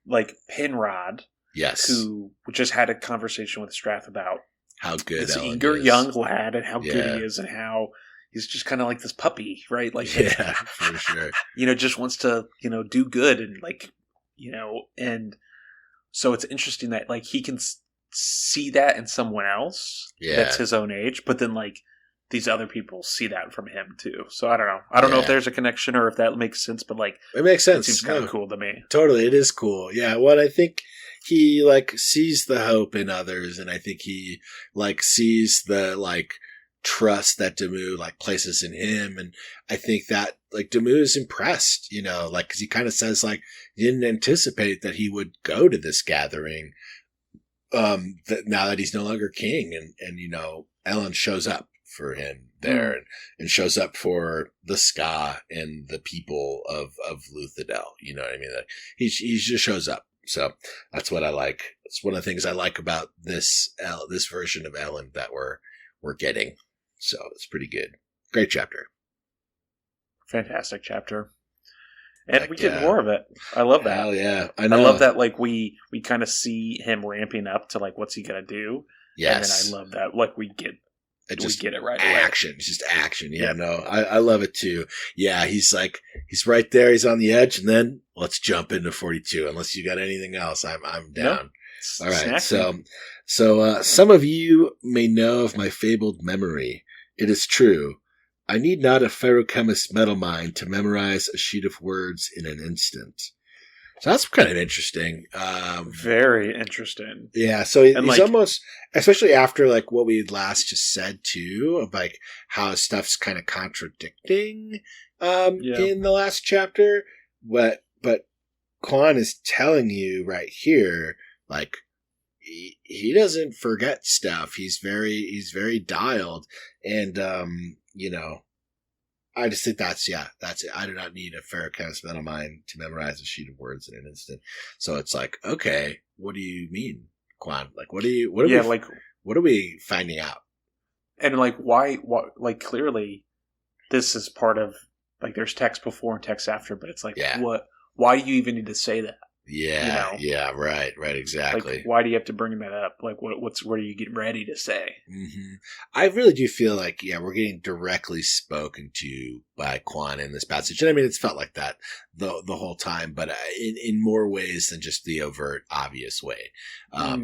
Like Penrod, yes, who just had a conversation with Strath about how good this Elend eager is. young lad and how good he is, and how he's just kind of like this puppy, right? Like, yeah, for sure. Just wants to, do good, and like, and so it's interesting that like he can see that in someone else that's his own age, but then like these other people see that from him too. So I don't know. I don't know if there's a connection or if that makes sense, but like it makes sense. It seems kind of cool to me. Totally, it is cool. Yeah, well, I think he like sees the hope in others, and I think he like sees the like trust that Demu like places in him, and I think that like Demu is impressed, like because he kind of says like he didn't anticipate that he would go to this gathering, that now that he's no longer king, and Ellen shows up for him there, and shows up for the Ska and the people of Luthadel. You know what I mean? Like, he just shows up. So that's what I like. It's one of the things I like about this version of Ellen that we're getting. So it's pretty good. Great chapter. Fantastic chapter. And we get more of it. I love that. Hell yeah. I know. I love that like we kind of see him ramping up to like what's he gonna do. Yes. And then I love that like we get it right away. Action. It's just action. Yeah, no. I love it too. Yeah, he's right there, he's on the edge, and then let's jump into 42. Unless you got anything else, I'm down. All right. Snacking. So some of you may know of my fabled memory. It is true. I need not a ferrochemist metal mind to memorize a sheet of words in an instant. So that's kind of interesting. Very interesting. Yeah. So he's almost, especially after like what we had last just said too, of like how stuff's kind of contradicting in the last chapter. But Quan is telling you right here, like he doesn't forget stuff. He's very dialed, and I just think that's it. I do not need a ferrochemist metal mind to memorize a sheet of words in an instant. So it's like, okay, what do you mean, Quan? Like, what are we finding out? And like, why, like, clearly this is part of, like, there's text before and text after, but it's like, why do you even need to say that? Yeah, yeah, right, exactly. Like, why do you have to bring that up? Like, what are you getting ready to say? Mm-hmm. I really do feel like, we're getting directly spoken to by Quan in this passage. And I mean, it's felt like that the whole time, but in more ways than just the overt, obvious way.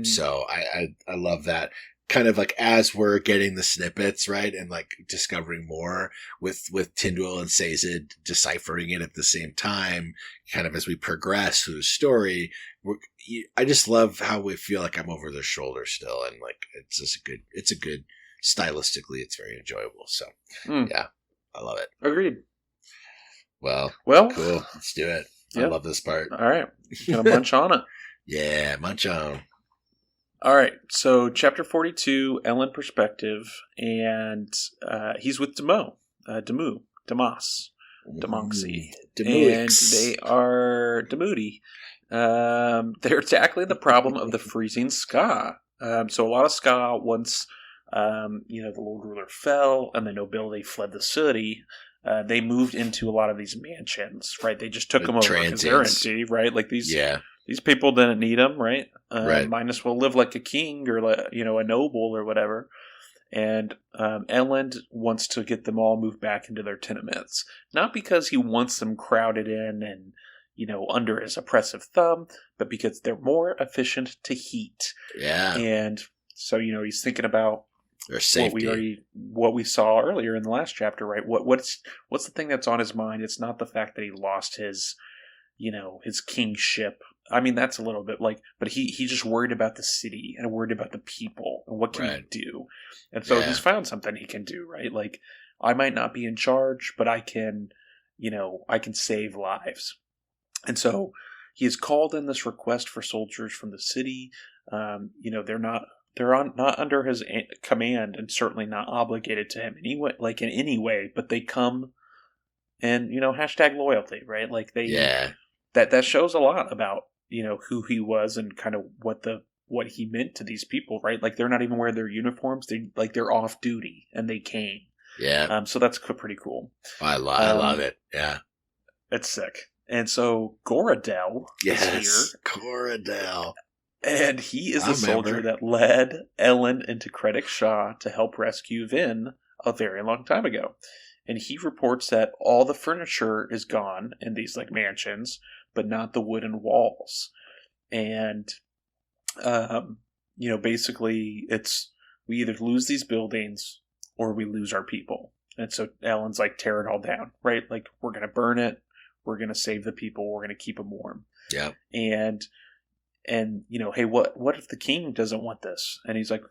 So I love that. Kind of like as we're getting the snippets, right, and like discovering more with Tindwyl and Sazed deciphering it at the same time, kind of as we progress through the story. I just love how we feel like I'm over their shoulder still, and like it's a good stylistically, it's very enjoyable. So yeah, I love it. Agreed. Well, cool. Let's do it. Yep. I love this part. All right, gonna munch on it. Yeah, munch on. All right, so chapter 42, Ellen perspective, and he's with Demoxy, and they are Demoody. They're tackling the problem of the freezing Ska. So a lot of Ska once, the Lord Ruler fell and the nobility fled the city. They moved into a lot of these mansions, right? They just took them over because they're empty, right? Like these. Yeah. These people didn't need them, right? Might as well live like a king or, a noble or whatever. And Elend wants to get them all moved back into their tenements. Not because he wants them crowded in and, under his oppressive thumb, but because they're more efficient to heat. Yeah. And so, he's thinking about their safety. What we saw earlier in the last chapter, right? What's the thing that's on his mind? It's not the fact that he lost his kingship. I mean, that's a little bit like, but he's just worried about the city and worried about the people and what can he do. And so he's found something he can do, right? Like, I might not be in charge, but I can save lives. And so he has called in this request for soldiers from the city. They're not not under his command, and certainly not obligated to him anyway, like in any way. But they come, and hashtag loyalty, right? Like that shows a lot about who he was and kind of what he meant to these people, right? Like they're not even wearing their uniforms; they're off duty and they came. Yeah. So that's pretty cool. I love it. Yeah. It's sick. And so Goradel is here. Goradel. And he is the soldier that led Ellen into Credit Shaw to help rescue Vin a very long time ago. And he reports that all the furniture is gone in these like mansions, but not the wooden walls. And, basically it's we either lose these buildings or we lose our people. And so Ellen's like, tear it all down, right? Like, we're going to burn it. We're going to save the people. We're going to keep them warm. Yeah. And hey, what if the king doesn't want this? And he's like,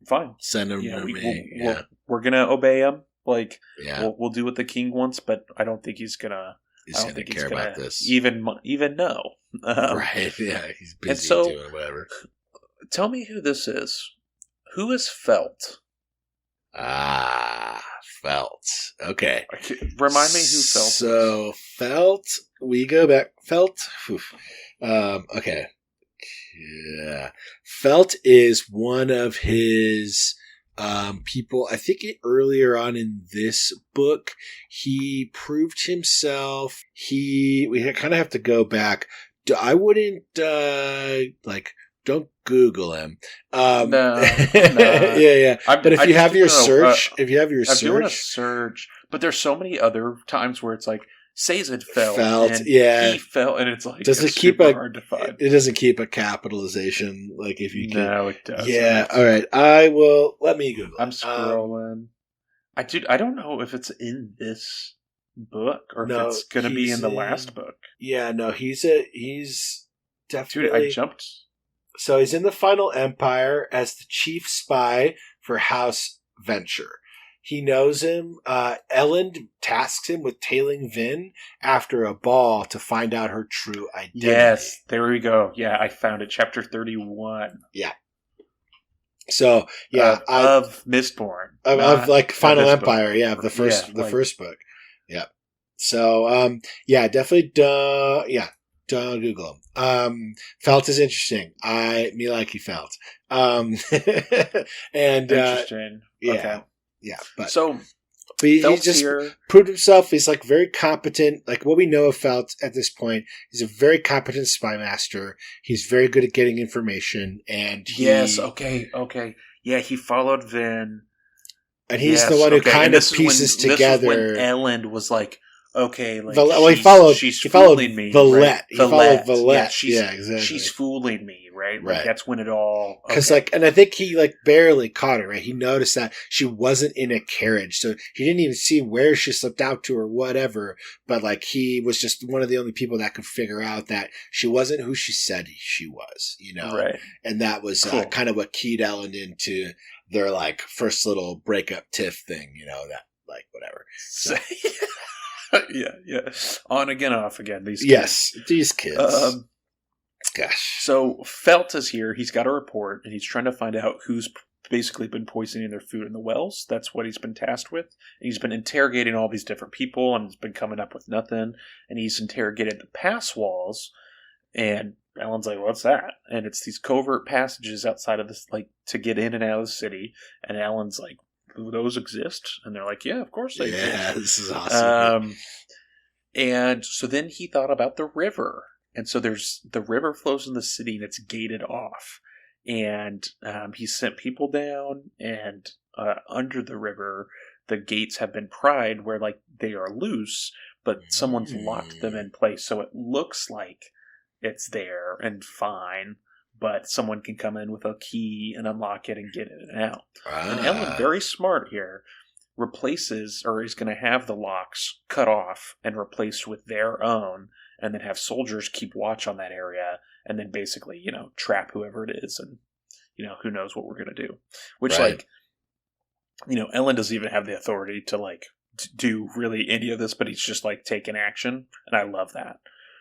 fine. Send him to me. We're going to obey him. Like, yeah. we'll do what the king wants, but I don't think he's going to. He's going to care about this. Even know. Right. Yeah. He's busy doing whatever. Tell me who this is. Who is Felt? Felt. Okay. Remind me who Felt is. So, Felt, we go back. Felt. Okay. Yeah. Felt is one of his people. I think earlier on in this book, he proved himself. We kind of have to go back. I wouldn't, don't Google him. No. Yeah. But if you have your search, I'm doing a search, but there's so many other times where it's like, Sazed felt, and yeah, he felt, and it's like hard to find. It doesn't keep a capitalization, like if you can. No, it doesn't. Yeah, all right. Let me Google. I'm scrolling. I don't know if it's in this book or if it's going to be in the last book. Yeah, no, he's definitely. Dude, I jumped. So he's in the Final Empire as the chief spy for House Venture. He knows him. Ellen tasks him with tailing Vin after a ball to find out her true identity. Yes, there we go. Yeah, I found it. Chapter 31. Yeah. So, yeah. Of Mistborn. Of like Final Empire, yeah, of the first book. Yeah. So, definitely, don't Google him. Felt is interesting. Me like he felt. And, interesting. Yeah. Okay. Yeah, but he just proved himself. He's like very competent. Like what we know of Felt at this point, he's a very competent spy master. He's very good at getting information, and okay. Yeah, he followed Vin, and he's the one who kind of pieces together. This is when Ellen was like, okay, like he followed me. Valette. Right? He followed Valette. Yeah, exactly. She's fooling me, right? Right. Like, that's when it all. Because and I think he barely caught her. Right, he noticed that she wasn't in a carriage, so he didn't even see where she slipped out to or whatever. But he was just one of the only people that could figure out that she wasn't who she said she was. Right? And that was cool. Kind of what keyed Ellen into their first little breakup tiff thing. That whatever. So. Yeah. On again, off again. These kids. Yes, these kids. Gosh. So Felt is here. He's got a report, and he's trying to find out who's basically been poisoning their food in the wells. That's what he's been tasked with. And he's been interrogating all these different people, and he's been coming up with nothing. And he's interrogated the pass walls, and Ellen's like, "What's that?" And it's these covert passages outside of this, to get in and out of the city. And Ellen's like, "Those exist?" And they're like, "Yeah, of course they exist." Yeah, this is awesome. And so then he thought about the river. And so the river flows in the city and it's gated off. And he sent people down, and under the river, the gates have been pried where they are loose, but someone's locked them in place. So it looks like it's there and fine, but someone can come in with a key and unlock it and get in and out. And Ellen, very smart here, replaces, or is going to have the locks cut off and replaced with their own, and then have soldiers keep watch on that area, and then basically, trap whoever it is, and, who knows what we're going to do. Which, right. Ellen doesn't even have the authority to, do really any of this, but he's just, taking action, and I love that.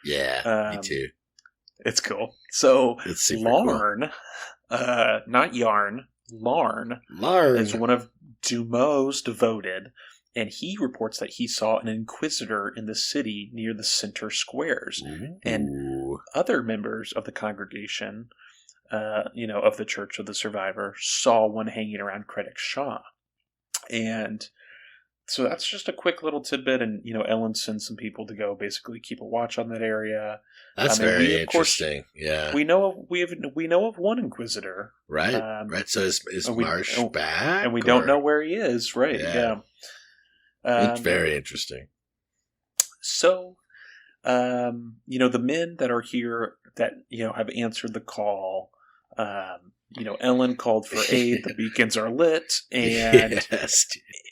Yeah, me too. It's cool. So It's super cool. Larn, not Yarn, Larn Larn. is one of Dumo's devoted, and he reports that he saw an inquisitor in the city near the center squares. Ooh. And other members of the congregation, of the Church of the Survivor, saw one hanging around Credit Shaw. And so that's just a quick little tidbit, and Ellen sends some people to go basically keep a watch on that area. That's very interesting. Yeah, we know of one Inquisitor, right? Right. So is Marsh back, and we don't know where he is, right? Yeah. It's very interesting. So, the men that are here that have answered the call. Ellen called for aid. The beacons are lit, and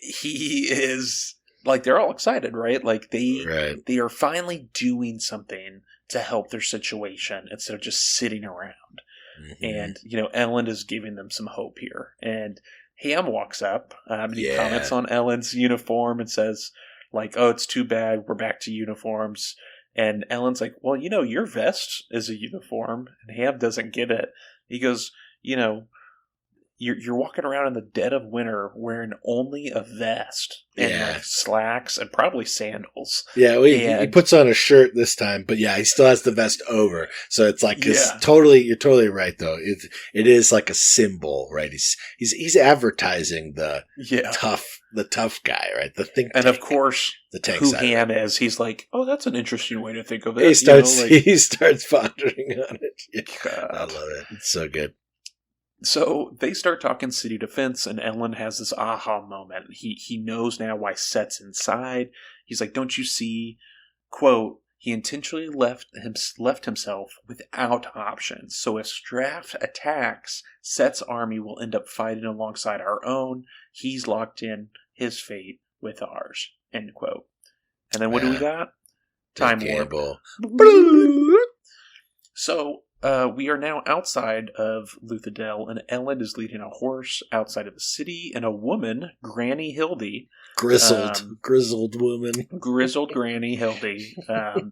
he is like, they're all excited, right? Like they are finally doing something to help their situation instead of just sitting around. Mm-hmm. And Ellen is giving them some hope here. And Ham walks up, and he comments on Ellen's uniform and says, like, "Oh, it's too bad we're back to uniforms." And Ellen's like, "Well, your vest is a uniform." And Ham doesn't get it. He goes, you're walking around in the dead of winter wearing only a vest and like slacks and probably sandals. Yeah, he puts on a shirt this time, but he still has the vest over. So it's like, you're totally right though. It is like a symbol, right? He's advertising the tough guy, right? The think tank. And of course, the tank who Ham is, he's like, "Oh, that's an interesting way to think of it." He starts pondering on it. Yeah. I love it. It's so good. So they start talking city defense, and Ellen has this aha moment. He knows now why Set's inside. He's like, "Don't you see?" Quote, "He intentionally left himself without options. So if Straft attacks, Set's army will end up fighting alongside our own. He's locked in his fate with ours." End quote. And then what do we got? Time warp. So we are now outside of Luthadel, and Ellen is leading a horse outside of the city, and a woman, Granny Hildy. Grizzled woman. Grizzled Granny Hildy.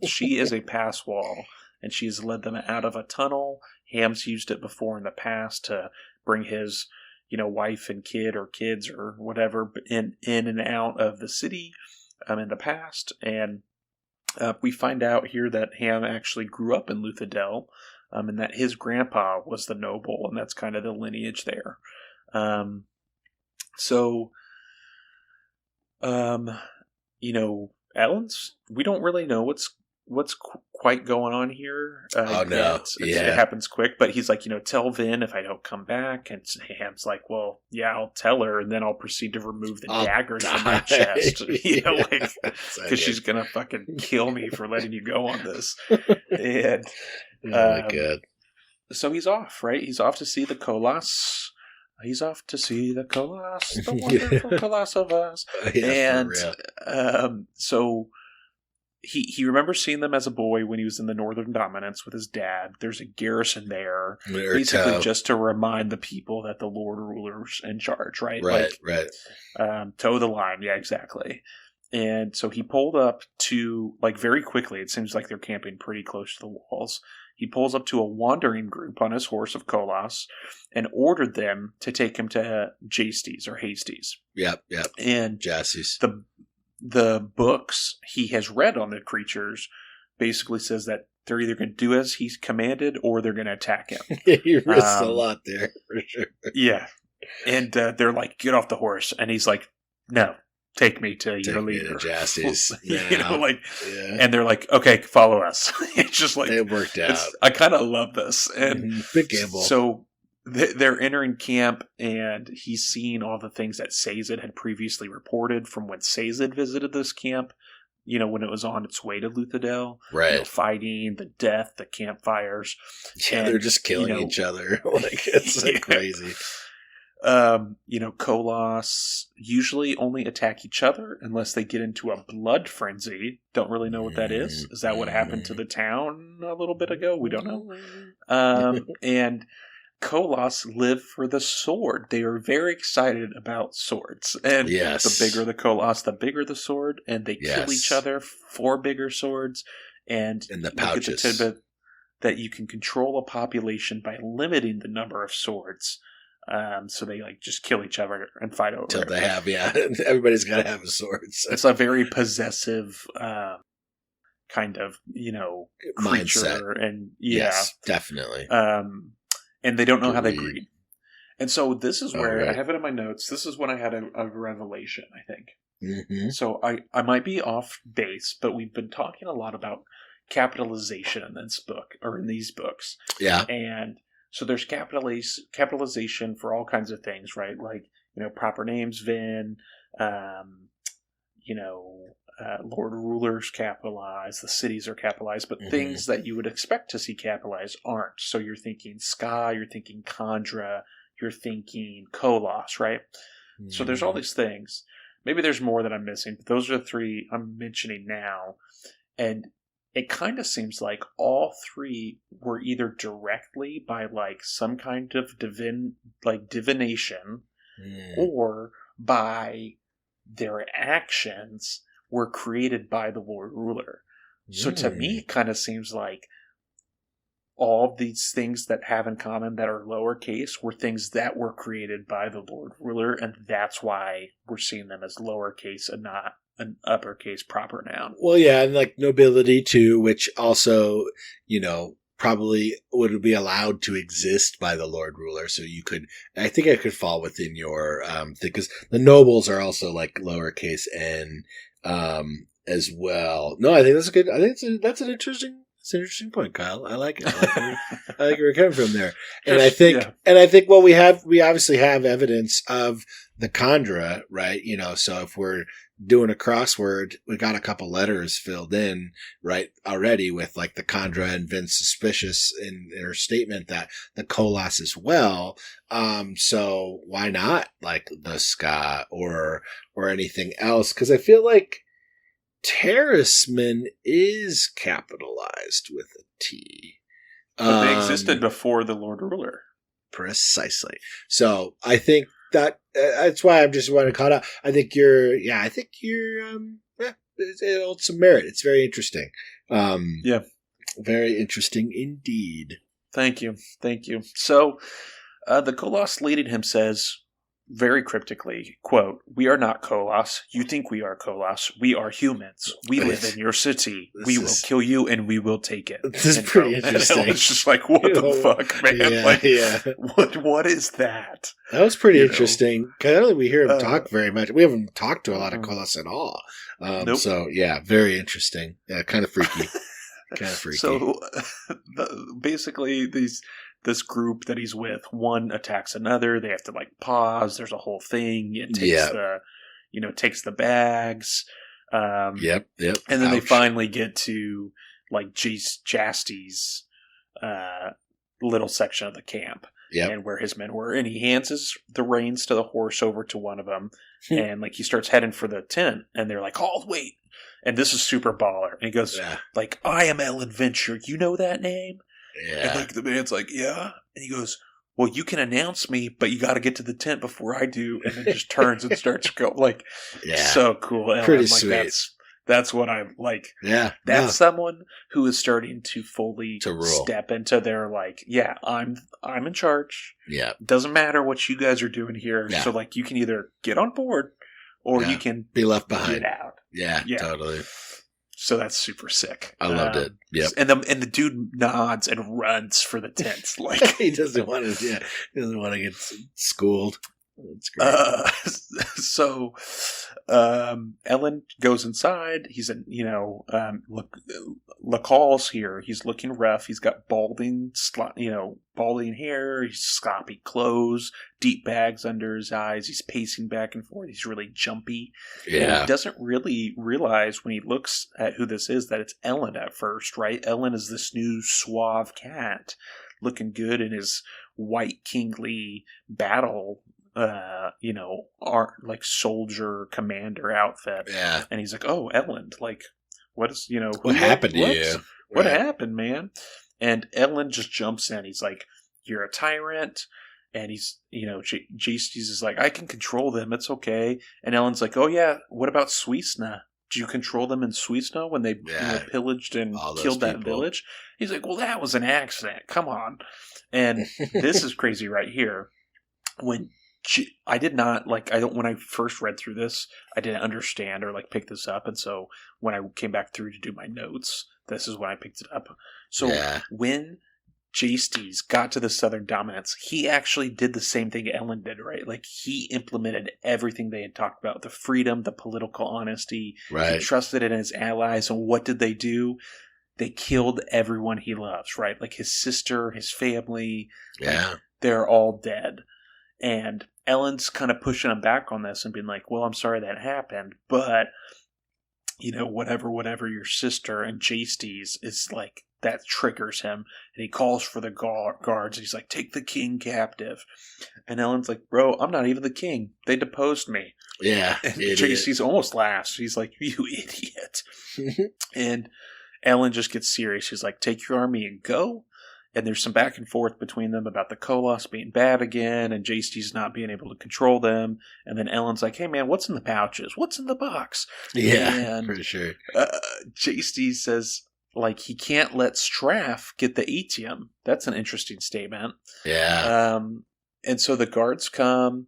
She is a pass wall, and she's led them out of a tunnel. Ham's used it before in the past to bring his, wife and kid or kids or whatever in and out of the city in the past. And we find out here that Ham actually grew up in Luthadel. And that his grandpa was the noble, and that's kind of the lineage there. Ellen's, we don't really know what's quite going on here. It happens quick, but he's like, "Tell Vin if I don't come back," and Ham's like, "Well, yeah, I'll tell her, and then I'll proceed to remove the daggers from my chest, because she's gonna fucking kill me for letting you go on this." And oh my god! So he's off, right? He's off to see the Koloss. He's off to see the Koloss, the wonderful Koloss of us. And so he remembers seeing them as a boy when he was in the Northern Dominance with his dad. There's a garrison there, basically just to remind the people that the Lord Ruler's in charge, right? Right. Toe the line, yeah, exactly. And so he pulled up to, very quickly, it seems like they're camping pretty close to the walls. He pulls up to a wandering group on his horse of Koloss and ordered them to take him to Jastes or Hastes. Yep. And Jastes. The books he has read on the creatures basically says that they're either going to do as he's commanded or they're going to attack him. He risks a lot there, for sure. Yeah. And they're like, "Get off the horse." And he's like, "No. Take me to your leader." Jastes. And they're like, "Okay, follow us." It's just like, it worked out. I kind of love this. And big gamble. So they're entering camp, and he's seeing all the things that Sazed had previously reported from when Sazed visited this camp, when it was on its way to Luthadel. Right. Fighting, the death, the campfires. Yeah, they're just killing each other. It's crazy. Koloss usually only attack each other unless they get into a blood frenzy. Don't really know what that is. Is that what happened to the town a little bit ago? We don't know. And Koloss live for the sword. They are very excited about swords. And the bigger the Koloss, the bigger the sword. And they kill each other for bigger swords. And in the pouches. that you can control a population by limiting the number of swords. So they like just kill each other and fight over Till it. they have, everybody's got to have a sword. So. It's a very possessive kind of, creature. Mindset. And yes, definitely. And they don't know how they breed. And so this is where right. I have it in my notes. This is when I had a revelation, I think. Mm-hmm. So I might be off base, but we've been talking a lot about capitalization in this book, or in these books. Yeah. And so there's capitalization for all kinds of things, right? Like, proper names, Vin, Lord Rulers capitalized, the cities are capitalized, but things that you would expect to see capitalized aren't. So you're thinking Ska, you're thinking Khandra, you're thinking Kolos, right? Mm-hmm. So there's all these things. Maybe there's more that I'm missing, but those are the three I'm mentioning now. And it kind of seems like all three were either directly by like some kind of divination, or by their actions were created by the Lord Ruler. So to me, it kind of seems like all of these things that have in common that are lowercase were things that were created by the Lord Ruler, and that's why we're seeing them as lowercase and not an uppercase proper noun. Well, yeah, and like nobility too, which also, probably would be allowed to exist by the Lord Ruler. So I think it could fall within your thing, because the nobles are also like lowercase n as well. No, I think that's good. I think that's an interesting point, Kyle. I like it. I like where you're coming from there. And I think, well, we obviously have evidence of the Khandra, right? So if we're doing a crossword, we got a couple letters filled in, right, already with like the Khandra and Vince suspicious in her statement that the Kolos as well. So why not like the Ska or anything else? Because I feel like Terraceman is capitalized with a T. But they existed before the Lord Ruler. Precisely. So I think that's why I'm just wanting to call it out. I think you're it holds some merit. It's very interesting. Very interesting indeed. Thank you. So the Kolos leading him says, very cryptically, quote, "We are not Kolos. You think we are Kolos. We are humans. We live in your city. We will kill you and we will take it." This is pretty interesting. It's just like, what the fuck, man? What is that? That was pretty interesting. Because I don't think we hear him talk very much. We haven't talked to a lot of Kolos at all. Nope. So, yeah, very interesting. Yeah, kind of freaky. So, basically, this group that he's with, one attacks another. They have to like pause. There's a whole thing. It takes takes the bags. Yep. And then they finally get to like Jasty's little section of the camp, and where his men were. And he hands the reins to the horse over to one of them, and like he starts heading for the tent. And they're like, "Oh, wait!" And this is super baller. And he goes, "Like, I am Ellen Venture. You know that name?" Yeah. And like the man's like, "Yeah." And he goes, "Well, you can announce me, but you got to get to the tent before I do." And then just turns and starts going like, so cool. And pretty like, sweet. That's what I like. Yeah. That's someone who is starting to fully step into their like, I'm in charge. Yeah. Doesn't matter what you guys are doing here. Yeah. So like you can either get on board or you can be left behind. Get out. Yeah, totally. So that's super sick. I loved it. Yep. And the dude nods and runs for the tent. Like he doesn't want to. Yeah, he doesn't want to get schooled. That's great. So Ellen goes inside. He's in, Lacal's here. He's looking rough. He's got balding hair. He's sloppy clothes, deep bags under his eyes. He's pacing back and forth. He's really jumpy. Yeah. And he doesn't really realize when he looks at who this is that it's Ellen at first, right? Ellen is this new suave cat looking good in his white kingly battle like soldier commander outfit. Yeah. And he's like, "Oh, Ellen, like, what is, what happened to you? What happened, man?" And Ellen just jumps in. He's like, "You're a tyrant." And he's, Jastes is like, "I can control them. It's okay." And Ellen's like, "Oh, yeah. What about Suisna? do you control them in Sweet Snow when they pillaged and killed that village? He's like, well, that was an accident. Come on. And this is crazy right here. When I did not when I first read through this, I didn't understand or pick this up. And so when I came back through to do my notes, this is when I picked it up. So when Jastes got to the Southern Dominance, he actually did the same thing Ellen did, right? He implemented everything they had talked about, the freedom, the political honesty. Right. He trusted in his allies. And what did they do? They killed everyone he loves, right? His sister, his family. Yeah. They're all dead. And Ellen's kind of pushing him back on this and being like, well, I'm sorry that happened, but, whatever your sister, and Jastes is that triggers him, and he calls for the guards. He's like, take the king captive. And Ellen's like, bro, I'm not even the king. They deposed me. Yeah. And Jastes almost laughs. He's like, you idiot. And Ellen just gets serious. She's like, take your army and go. And there's some back and forth between them about the Koloss being bad again and Jastes not being able to control them. And then Ellen's like, hey, man, what's in the pouches? What's in the box? Yeah, and, for sure. Jastes says, he can't let Straff get the etium. That's an interesting statement. Yeah. And so the guards come.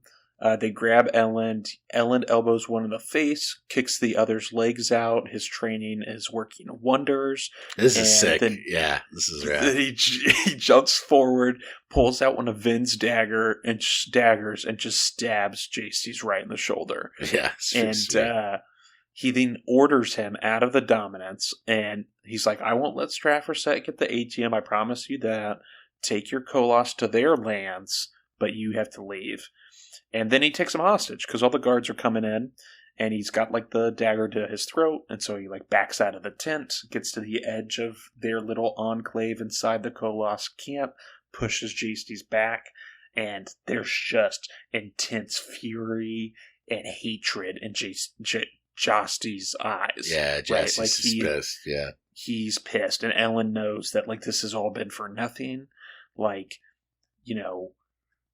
They grab Ellen. Ellen elbows one in the face, kicks the other's legs out. His training is working wonders. This is sick. This is rad. Then he jumps forward, pulls out one of Vin's daggers, and just stabs Jastes right in the shoulder. Yeah. And he then orders him out of the Dominance, and he's like, I won't let Straff or Set get the ATM. I promise you that. Take your Koloss to their lands, but you have to leave. And then he takes him hostage because all the guards are coming in, and he's got the dagger to his throat. And so he backs out of the tent, gets to the edge of their little enclave inside the Koloss camp, pushes Jastes back, and there's just intense fury and hatred in Jastes' eyes. Yeah, Jastes is pissed. Yeah, he's pissed, and Ellen knows that this has all been for nothing.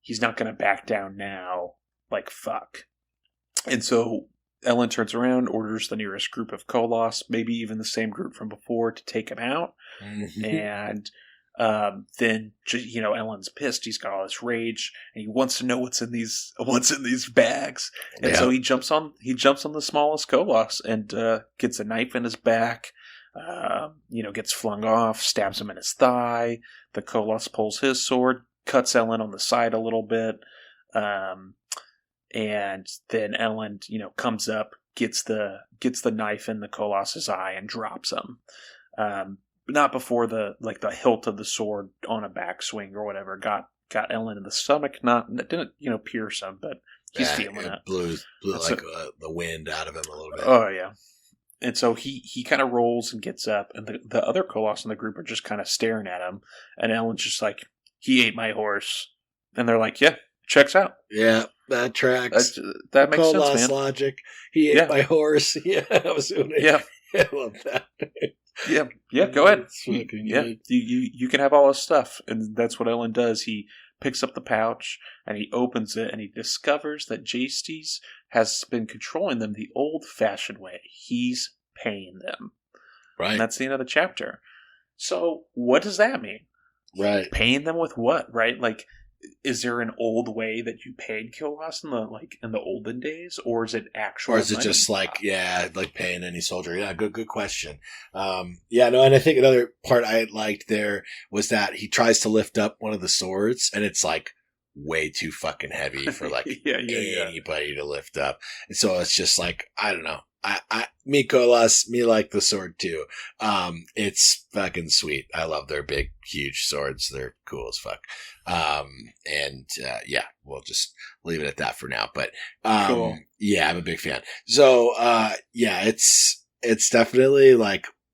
He's not going to back down now. Fuck. And so Ellen turns around, orders the nearest group of Koloss, maybe even the same group from before, to take him out. Mm-hmm. And then, Ellen's pissed. He's got all this rage, and he wants to know what's in these bags. And so he jumps on the smallest Koloss and gets a knife in his back. Gets flung off, stabs him in his thigh. The Koloss pulls his sword, cuts Ellen on the side a little bit, and then Ellen, comes up, gets the knife in the Koloss's eye and drops him. Not before the hilt of the sword on a backswing or whatever got Ellen in the stomach. It didn't pierce him, but he's feeling it. Blew the wind out of him a little bit. Oh yeah. And so he kind of rolls and gets up, and the other Koloss in the group are just kind of staring at him, and Ellen's just like, he ate my horse. And they're like, yeah, checks out. Yeah, that tracks. That makes Koloss sense, man. Logic. He ate my horse. Yeah, I was doing it. Yeah. I love that. Yeah, go ahead. Yeah, you can have all his stuff. And that's what Ellen does. He picks up the pouch, and he opens it, and he discovers that Jastes has been controlling them the old-fashioned way. He's paying them. Right. And that's the end of the chapter. So what does that mean? Right. Paying them with what, right? Is there an old way that you paid Koloss in the olden days, or is it actual? Or is it money? just paying any soldier? Yeah, good question. And I think another part I liked there was that he tries to lift up one of the swords, and it's way too fucking heavy for anybody to lift up. And so it's just I don't know. Me Koloss, me like the sword too. It's fucking sweet. I love their big, huge swords. They're cool as fuck. We'll just leave it at that for now. But, cool. Yeah, I'm a big fan. So, it's definitely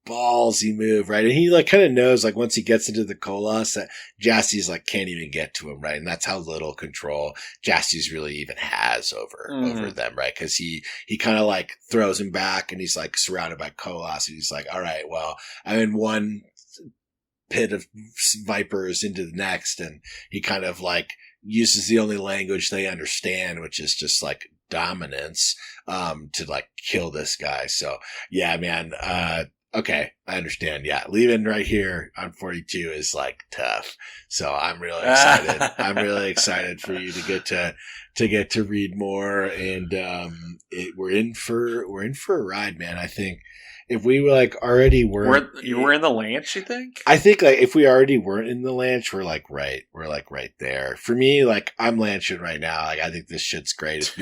ballsy move, right? And he kind of knows once he gets into the Koloss that Jastes can't even get to him, right? And that's how little control Jastes really even has over them, right? Because he kind of throws him back, and he's surrounded by Koloss, and he's like, all right, well, I'm in one pit of vipers into the next, and he kind of uses the only language they understand, which is just dominance, to like kill this guy. So yeah, man, okay, I understand. Yeah, leaving right here on 42 is like tough. So I'm really excited. I'm really excited for you to get to read more, and we're in for a ride, man. I think if we like already were you were in the Lance, you think? I think like if we already weren't in the Lance, we're like right there. For me, like I'm Lancing right now. Like I think this shit's great.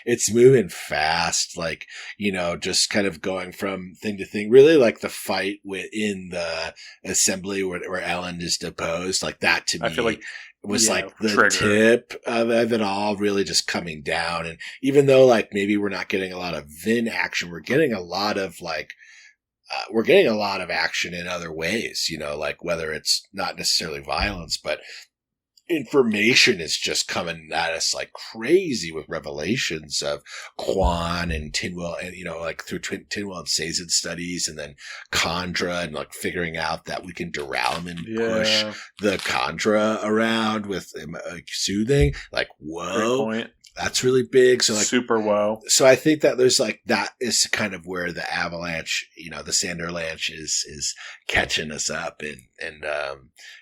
It's moving fast. Like, you know, just kind of going from thing to thing. Really like the fight within the assembly where Ellen is deposed. Like that to me, I feel like was like the trigger. Tip of it all really just coming down. And even though like maybe we're not getting a lot of Vin action, we're getting a lot of action in other ways, you know, like whether it's not necessarily violence, but information is just coming at us like crazy with revelations of Quan and Tinwell, and, you know, like through Tinwell and Sazed studies, and then Khandra, and like figuring out that we can derailment push the Khandra around with soothing. Like, whoa. That's really big. So like super well. So I think that there's like, that is kind of where the Avalanche, you know, the Sanderlanche is catching us up, and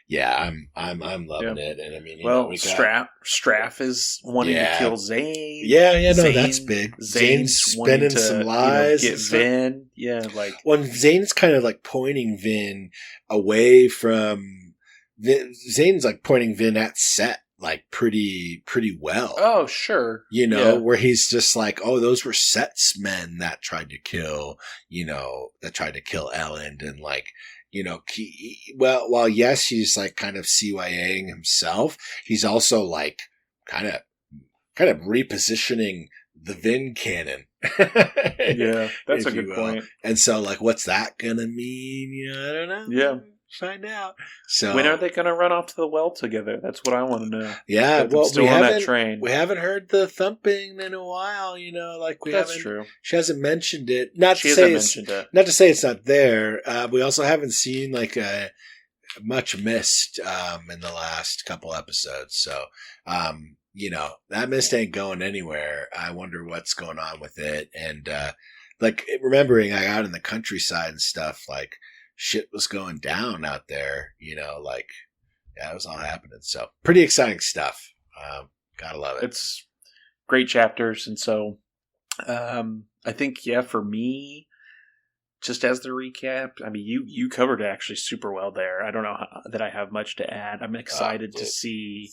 yeah, I'm loving it. And I mean, Straff is wanting to kill Zane. Yeah, no, that's big. Zane's spinning some lies. Get Vin. Yeah, like when Zane's kind of like pointing Vin away from Zane's like pointing Vin at Set. Like pretty well. Oh, sure. You know, where he's just like, oh, those were Set's men that tried to kill, Ellen, and like, you know, while yes, he's like kind of CYAing himself, he's also like kind of repositioning the Vin canon. Yeah, that's a good point. And so like, what's that gonna mean? You know, I don't know. Yeah. Find out. So when are they going to run off to the well together? That's what I want to know. Yeah, well, still on that train. We haven't heard the thumping in a while. You know, like that's true. She hasn't mentioned it. Not to say it's not there. We also haven't seen like much mist in the last couple episodes. So you know, that mist ain't going anywhere. I wonder what's going on with it. And like remembering, I out in the countryside and stuff, like. Shit was going down out there, you know, like, yeah, it was all happening. So pretty exciting stuff. Gotta love it. It's great chapters. And so, I think, for me, just as the recap, I mean, you covered it actually super well there. I don't know that I have much to add. I'm excited to see.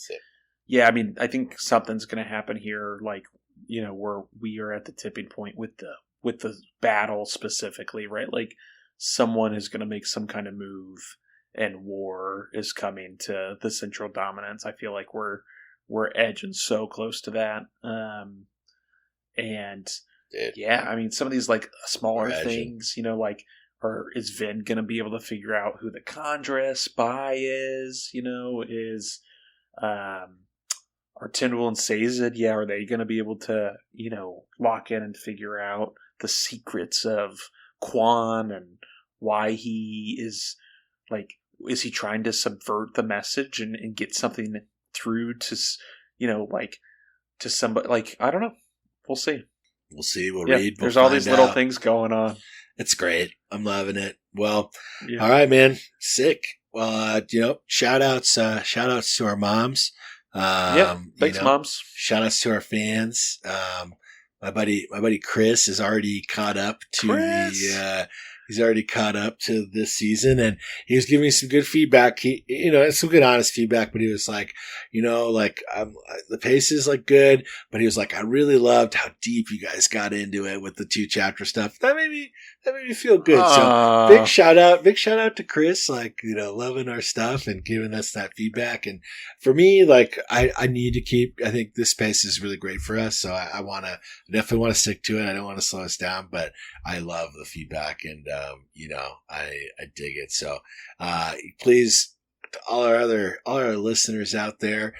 Yeah. I mean, I think something's going to happen here. Like, you know, where we are at the tipping point with the battle specifically, right? Like, someone is going to make some kind of move, and war is coming to the Central Dominance. I feel like we're edging so close to that. And yeah, I mean, some of these like smaller things, you know, like, is Vin going to be able to figure out who the Khandra spy is? You know, are Tyndall and Sazed, are they going to be able to, you know, lock in and figure out the secrets of Quan and why he is like, is he trying to subvert the message and get something through to, you know, like to somebody, like, I don't know. We'll see. We'll read. There's all these little things going on. It's great. I'm loving it. Well, all right, man. Sick. Well, you know, shout outs to our moms. Thanks, moms. Shout outs to our fans. My buddy Chris is already caught up to he's already caught up to this season, and he was giving me some good feedback. He, you know, it's some good, honest feedback, but he was like, you know, like the pace is like good, but he was like, I really loved how deep you guys got into it with the 2-chapter stuff. That made me feel good. So big shout out to Chris, like, you know, loving our stuff and giving us that feedback. And for me, like, I need to keep, I think this pace is really great for us. So I definitely want to stick to it. I don't want to slow us down, but I love the feedback, and you know, I dig it. So please, to all our listeners out there,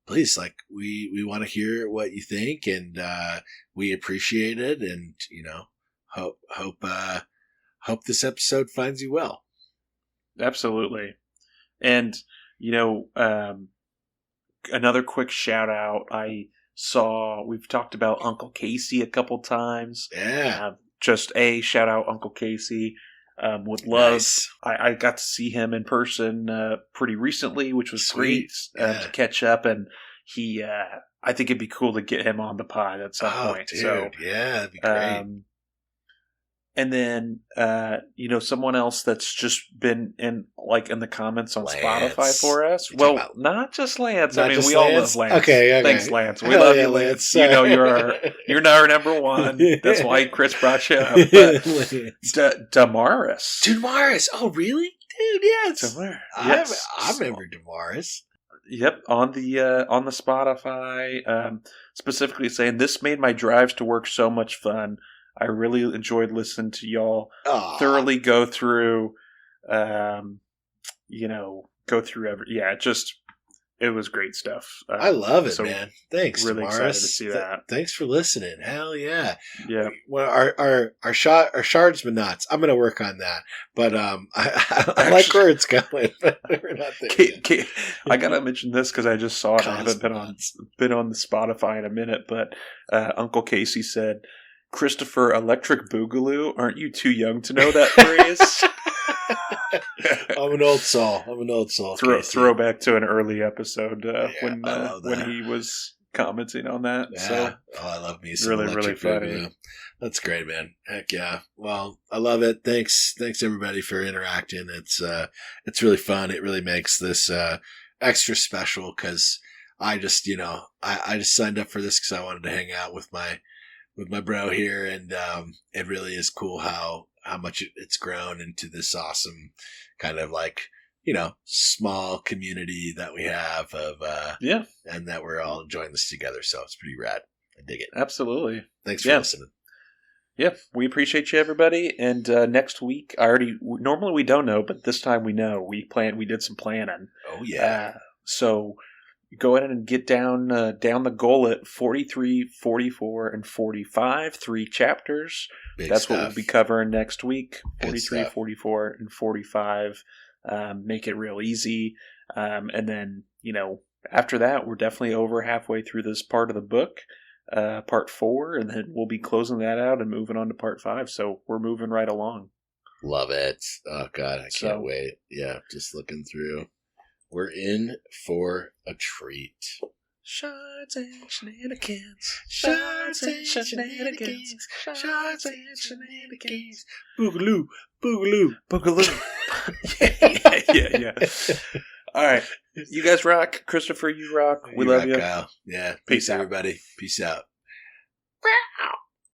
please, like, we want to hear what you think, and we appreciate it, and, you know, hope this episode finds you well. Absolutely. And, you know, another quick shout out. We've talked about Uncle Casey a couple times. Yeah. Just shout out Uncle Casey. Would love. Nice. I got to see him in person pretty recently, which was Sweet. great to catch up. And he, I think it'd be cool to get him on the pod at some point. Dude. So Yeah, that'd be great. And then, someone else that's just been in the comments on Lance. Spotify for us. You talking Well, about- not just Lance. Not I mean, just we Lance? all love Lance. Okay. Thanks, Lance. We Hell love yeah, you, Lance. Lance. You know, you're our number one. That's why Chris brought you up. But Damaris. Damaris. Oh, really? Dude, yes. Damaris. I Yes. remember Damaris. Yep, on the Spotify, specifically saying, "This made my drives to work so much fun. I really enjoyed listening to y'all Aw. thoroughly go through, it was great stuff. I love it, so man. Thanks, really Damaris. excited to see that. Thanks for listening. Hell yeah. Yeah, Well, our shards been nuts. I'm gonna work on that, but I like where it's going. But we're not there. I gotta mention this because I just saw it. I haven't Cosmonauts. been on the Spotify in a minute, but Uncle Casey said, "Christopher Electric Boogaloo, aren't you too young to know that phrase?" I'm an old soul. Casey. Throwback to an early episode I love when that. he was commenting on that. Yeah. So I love me some really, Electric really funny. Boogaloo. That's great, man. Heck yeah. Well, I love it. Thanks everybody for interacting. It's really fun. It really makes this extra special because I just I just signed up for this because I wanted to hang out with my bro here, and it really is cool how much it's grown into this awesome kind of small community that we have of and that we're all enjoying this together. So it's pretty rad. I dig it. absolutely. Thanks for listening. Yeah, we appreciate you, everybody. And next week, normally we don't know, but this time we know. We did some planning. Oh yeah. So go ahead and get down the gullet, 43, 44, and 45, 3 chapters. Big That's stuff. what we'll be covering next week, Good 43, stuff. 44, and 45. Make it real easy. And then, after that, we're definitely over halfway through this part of the book, part 4, and then we'll be closing that out and moving on to part 5. So we're moving right along. Love it. Oh God, I can't So- wait. Yeah, just looking through. We're in for a treat. Shards and Shenanigans. Shards and Shenanigans. Shards and Shenanigans. Boogaloo, boogaloo, Boogaloo. Yeah. All right. You guys rock. Christopher, you rock. We love you. Kyle. Yeah. Peace out. Everybody. Peace out. Wow.